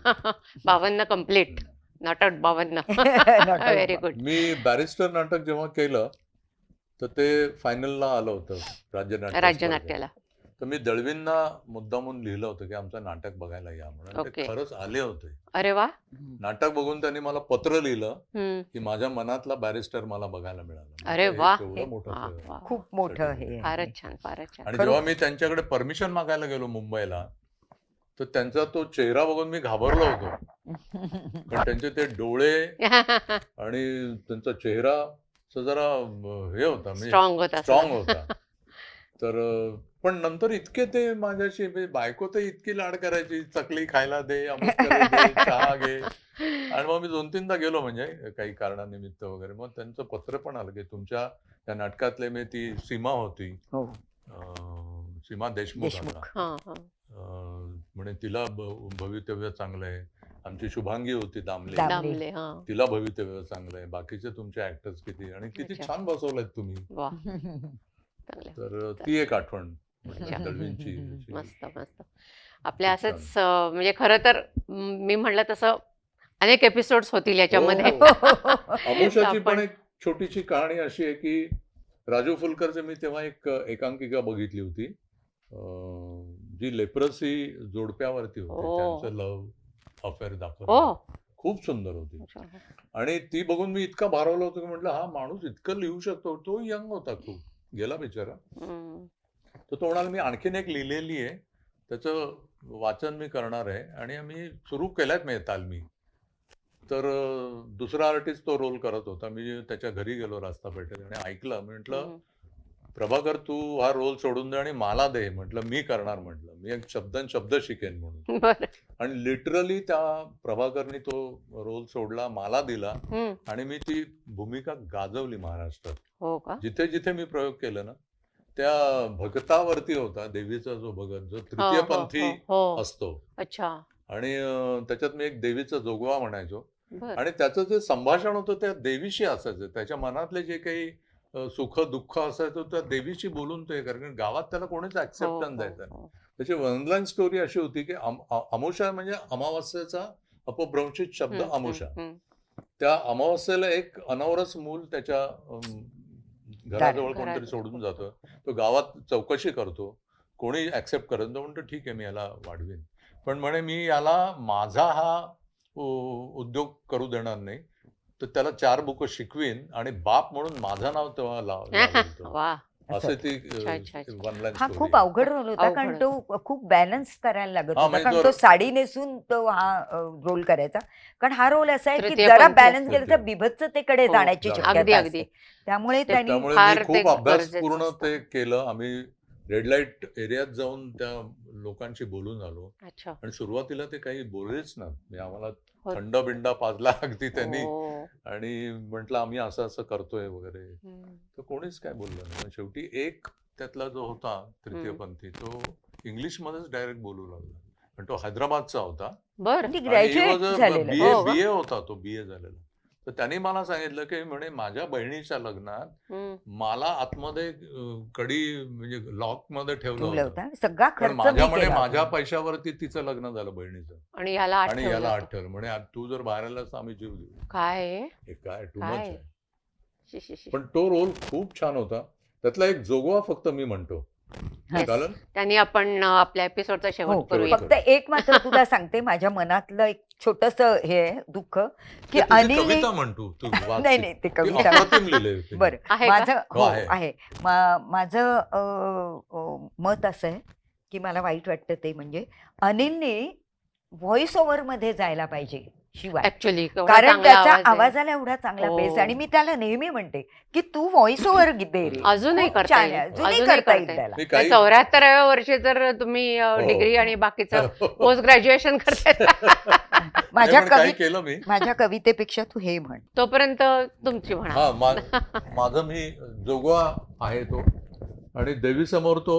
52 complete, not out 52. Not out. Very good. Me barrister नाटक जेव्हा केलं तर ते फायनलला आलं होतं राज्यनाट्य राज्यनाट्याला. स्पर्धेत. तर मी दळवींना मुद्दामून लिहिलं होतं की आमचं नाटक बघायला या म्हणून. ओके. ते खरंच आले होते. अरे वा. नाटक बघून त्यांनी मला पत्र लिहिलं हम्म. की माझ्या मनातला बॅरिस्टर मला बघायला मिळाला. अरे म्हणजे वा. हे केवढं मोठं वा, असं- वा. खूप मोठं हे आहे. फारच छान, फारच छान. आणि खरं- जेव्हा मी त्यांच्याकडे परमिशन मागायला गेलो मुंबईला तर त्यांचा तो चेहरा बघून मी घाबरलो होतो. पण त्यांचे ते डोळे आणि त्यांचा चेहरा असं जरा हे होता स्ट्रॉंग होता. स्ट्रॉंग होता. तर पण नंतर इतके ते माझ्याशी म्हणजे बायको तर इतकी लाड करायची, चकली खायला दे, अमुक करू दे, चहा घे. आणि मग मी 2-3दा गेलो म्हणजे काही कारणानिमित्त वगैरे. मग त्यांचं पत्र पण आलं की तुमच्या त्या नाटकातले मी ती सीमा होती, हो. सीमा देशमुख देशमुख. आता. हा, हा. म्हणे तिला भवितव्य चांगलं आहे. आमची शुभांगी होती दामले, दामले. दामले. हा. तिला भवितव्य चांगलं आहे. बाकीचे तुमचे ऍक्टर्स किती आणि किती अच्छा. छान बसवलेत तुम्ही. वा. चांगलं. तर ती एक आठवण म्हणजे अच्छा. दळवींची अशी. मस्त मस्त. आपल्या खूप असंच म्हणजे खरं तर मी म्हणलं तसं अनेक एपिसोड्स होतील याच्यामध्ये. हो. अमुषाची आपण- पण एक छोटीशी कहाणी अशी आहे की राजू फुलकरचे मी तेव्हा एक एकांकिका बघितली होती जी लेप्रसी जोडप्यावरती होती. ओ. त्यांचं लव्ह अफेअर ओ. दाखवलं. खूप सुंदर होती. अच्छा. आणि ती बघून मी इतका भारावलो होतो की म्हटलं हा माणूस इतकं लिहू शकतो. तो यंग होता खूप, गेला बिचारा. हम्म. तर तो म्हणाला मी आणखीन एक लिहिलेली आहे, त्याचं वाचन मी करणार आहे आणि आम्ही सुरू केल्यात मी तालमी. तर दुसरा आर्टिस्ट तो रोल करत होता. मी त्याच्या घरी गेलो रास्ता पेठेत आणि ऐकलं. म्हटलं हम्म. प्रभाकर तू हा रोल सोडून दे आणि मला दे. म्हटलं मी करणार. म्हटलं मी एक शब्द शिकेन म्हणून. बरं. आणि लिटरली त्या प्रभाकरनी तो रोल सोडला, मला दिला हम्म. आणि मी ती भूमिका गाजवली महाराष्ट्रात. हो का? जिथे जिथे मी प्रयोग केला ना त्या भगतावरती होता. देवीचा जो भगत जो हो, तृतीयपंथी हो, हो. असतो अच्छा. आणि त्याच्यात मी एक देवीचा जोगवा म्हणायचो बर. आणि त्याचं जे संभाषण होतं त्या देवीशी असायचं. त्याच्या मनातले जे काही सुख दुःख असायचं त्या देवीशी बोलून ते, कारण गावात त्याला कोणीच ऍक्सेप्टन्स द्यायचं नाही. त्याची वनलाईन स्टोरी अशी होती की अमावस्या म्हणजे अमावास्येचा अपभ्रंशित शब्द अमावस्या. त्या अमावस्येला एक अनवरस मूल त्याच्या घराजवळ कोणतरी सोडून जातं. तो गावात चौकशी करतो. कोणी ऍक्सेप्ट करत तर म्हणतो ठीक आहे मी याला वाढवीन, पण म्हणे मी याला माझा हा उद्योग करू देणार नाही, तर त्याला 4 बुक शिकवीन आणि बाप म्हणून माझं नाव तेव्हा लावेल तो. वा असं ती अच्छा, अच्छा, अच्छा. वन लाईन हा खूप अवघड रोल होता, कारण अवघड. तो खूप बॅलन्स करायला लागत हा, होता, म्हणजे कारण तो- तो साडी नेसून तो हा रोल करायचा. कारण हा रोल असा आहे की तृतीय जरा पंथी बॅलन्स केलं तर तृतीय. बिभत्सतेकडे हो, जाण्याची अगदी, शक्यता अगदी असते. अगदी त्यामुळे ते- त्यांनी त्यामुळे फार मी ते खूप अभ्यास गरजेचं पूर्ण असतं. ते केलं. आम्ही रेड लाईट एरियात जाऊन त्या लोकांशी बोलून आलो अच्छा आणि सुरुवातीला ते काही बोललेच ना, म्हणजे आम्हाला हो. थंड बिंडा पाजला अगदी त्यांनी हो. आणि म्हटलं आम्ही असं असं करतोय वगैरे, हम्म. तर कोणीच काय बोललं नाही. पण शेवटी एक त्यातला जो होता तृतीयपंथी तो इंग्लिशमध्येच डायरेक्ट बोलू लागला, पण तो हैदराबादचा होता बर ती ग्रॅज्युएट झालेलं बीए हो का? बीए होता, तो बीए झालेला. तर त्यांनी मला सांगितलं की म्हणे माझ्या बहिणीच्या लग्नात हम्म. मला आतमध्ये कडी म्हणजे लॉक मध्ये ठेवलं ठेवलं होतं, होता सगळा पण खर्च मी माझ्या म्हणे केला माझ्या होता. पैशावरती तिचं लग्न झालं बहिणीचं, आणि याला आठ आणि ठेवलं याला होतं. आठ ठेवलं. म्हणे तू जर बाहेर आलास तर आम्ही जीव देऊ. काय आहे? हे काय टू मच काय? आहे. शी, शी, शी. पण तो रोल खूप छान होता. त्यातला एक जोगवा फक्त मी म्हणतो. Yes. चालेल? त्यांनी आपण आपल्या एपिसोडचा शेवट हो, करूया. फक्त एक मात्र तुला सांगते, माझ्या मनातलं एक छोटस हे आहे, दुःख की ते तुझी अनिल कविता म्हणतो तू वाच नाही ती. नाही ते ती कविता अप्रतिम लिहिलंय तिने. बरं आहे का? माझं हो, हो आहे. आहे. माझं मत असं आहे की मला वाईट वाटतं ते म्हणजे अनिलने व्हॉइस ओव्हर मध्ये जायला पाहिजे शिवाय, ऍक्च्युली कारण त्याचा आवाजाला एवढा चांगला हो. बेस, आणि मी त्याला नेहमी म्हणते की तू व्हॉइस ओव्हर दे रे. अजूनही खूप करता छान येईल. आहे. अजूनही अजूनही करता येईल करता येईल. त्याला. मी काही 74व्या वर्षी जर तुम्ही हो. डिग्री आणि बाकीचं पोस्ट ग्रॅज्युएशन करताय माझ्या नाही, पण काही कवित केलं मी. माझ्या कवितेपेक्षा तू हे म्हण. तोपर्यंत तुमची म्हणा. हा माझं मी जोगवा आहे तो, आणि देवीसमोर तो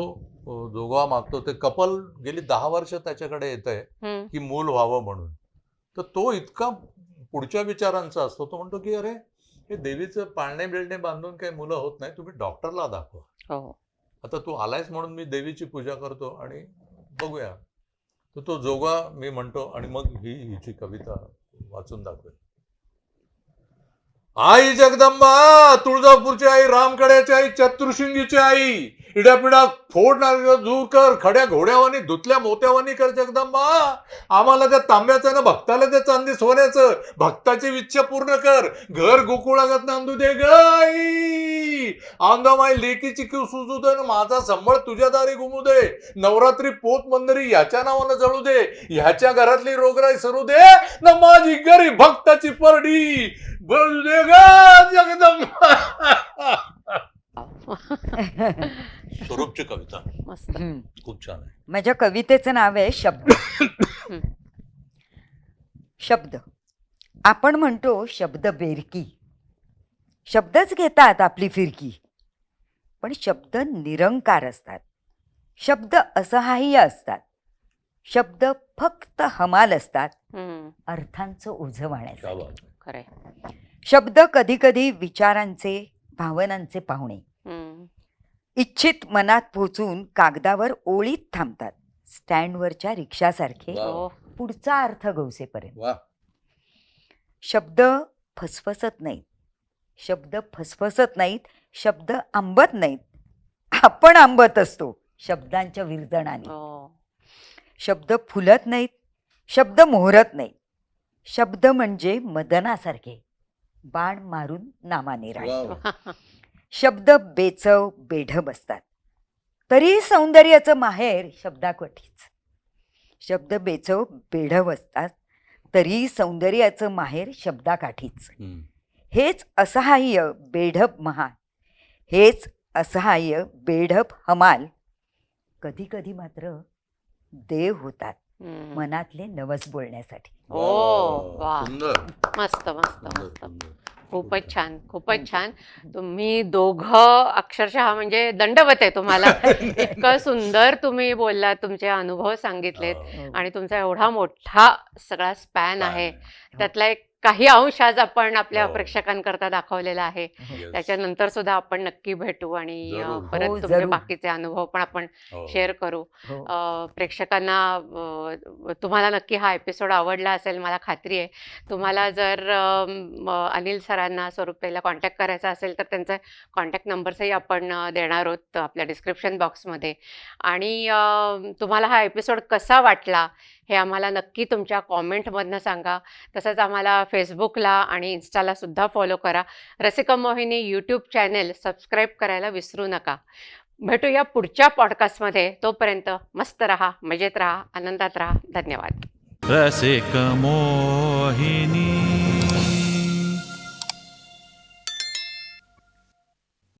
जोगवा मागतो. ते कपल गेली 10 वर्ष त्याच्याकडे येत आहे हम्म. की मूल व्हावं म्हणून. तर तो इतका पुढच्या विचारांचा असतो. तो म्हणतो की अरे हे देवीचं पाळणे बिळणे बांधून काही मुलं होत नाही, तुम्ही डॉक्टरला दाखवा. हो. आता तू आलायस म्हणून मी देवीची पूजा करतो आणि बघूया. तर तो जोगा मी म्हणतो आणि मग हिची कविता वाचून दाखवेल. आई जगदंबा, तुळजापूरची आई, रामकड्याची आई, चतुर्शिंगीची आई, इडापिडा फोड दूर कर, खड्या घोड्यावानी धुतल्या मोत्यावानी कर जगदंबा. आम्हाला त्या तांब्याचं ना भक्ताला त्या चांदी सोन्याचं, भक्ताची इच्छा पूर्ण कर, घर गोकुळागत नांदू दे गाई. आंदा माई लेकीची किव सुजू दे, माझा संबळ तुझ्या दारी घुमू दे. नवरात्री पोत मंदिरी ह्याच्या नावानं जळू दे, ह्याच्या घरातली रोगराई सरू दे, न माझी गरीब भक्ताची परडी बोलू दे ग जगदंबा. स्वरूपची कविता मस्त. हम्म. खूप छान आहे. माझ्या कवितेचं नाव आहे शब्द. शब्द आपण म्हणतो शब्द बेरकी, शब्दच घेतात आपली फिरकी, पण शब्द निरंकार असतात, शब्द असहाय्य असतात, शब्द फक्त हमाल असतात हम्म. अर्थांचं ओझं क्या वाहण्यासाठी. बात आहे. खरंय. शब्द कधी कधी विचारांचे भावनांचे पाहुणे, हम्म. इच्छित मनात पोचून कागदावर ओळीत थांबतात, स्टँडवरच्या रिक्षासारखे वा. हो. पुढचा अर्थ गवसेपर्यंत. वा. शब्द फसफसत नाहीत, शब्द फसफसत नाहीत, शब्द आंबत नाहीत, आपण आंबत असतो शब्दांच्या विरजणाने. हो. शब्द फुलत नाहीत, शब्द मोहरत नाहीत, शब्द म्हणजे मदनासारखे बाण मारून नामाने वा, राहतात. वा. शब्द बेचव बेढब असतात, तरी सौंदर्याचं माहेर शब्दाकाठीच. शब्द बेचव बेढब असतात, तरी सौंदर्याचं माहेर शब्दाकाठीच. हम्म. हेच असहाय्य बेढब महान, हेच असहाय्य बेढब हमाल कधी कधी मात्र देव होतात हम्म. मनातले नवस बोलण्यासाठी. हो. वा. सुंदर मस्त मस्त सुंदर मस्त. सुंदर. खूपच छान, खूपच छान. तुम्ही दोघं अक्षरशः म्हणजे दंडवत आहे तुम्हाला. इतकं सुंदर तुम्ही बोललात, तुमचे अनुभव सांगितलेत हा. आणि तुमचा एवढा मोठा सगळा स्पॅन आहे. काय? त्यातला एक काही अंश आज आपण आपल्या हो. प्रेक्षकांकरता दाखवलेला आहे. Yes. त्याच्यानंतर सुद्धा आपण नक्की भेटू आणि जरूर. परत हो, तुमचे जरूर. बाकीचे अनुभव पण आपण हो. शेअर करू. हो. प्रेक्षकांना तुम्हाला नक्की हा एपिसोड आवडला असेल मला खात्री आहे. तुम्हाला जर अनिल सरांना स्वरूपेला कॉन्टॅक्ट करायचा असेल तर त्यांचा कॉन्टॅक्ट नंबर्सही आपण देणार आहोत आपल्या डिस्क्रिप्शन बॉक्समध्ये. आणि तुम्हाला हा एपिसोड कसा वाटला हे आम्हाला नक्की तुमच्या कॉमेंटमधनं सांगा. तसंच आम्हाला फेसबुकला आणि इन्स्टाला सुद्धा फॉलो करा. रसिका मोहिनी यूट्यूब चॅनेल सबस्क्राईब करायला विसरू नका. भेटूया पुढच्या पॉडकास्टमध्ये. तोपर्यंत मस्त राहा, मजेत राहा, आनंदात राहा. धन्यवाद. रसिक मोहिनी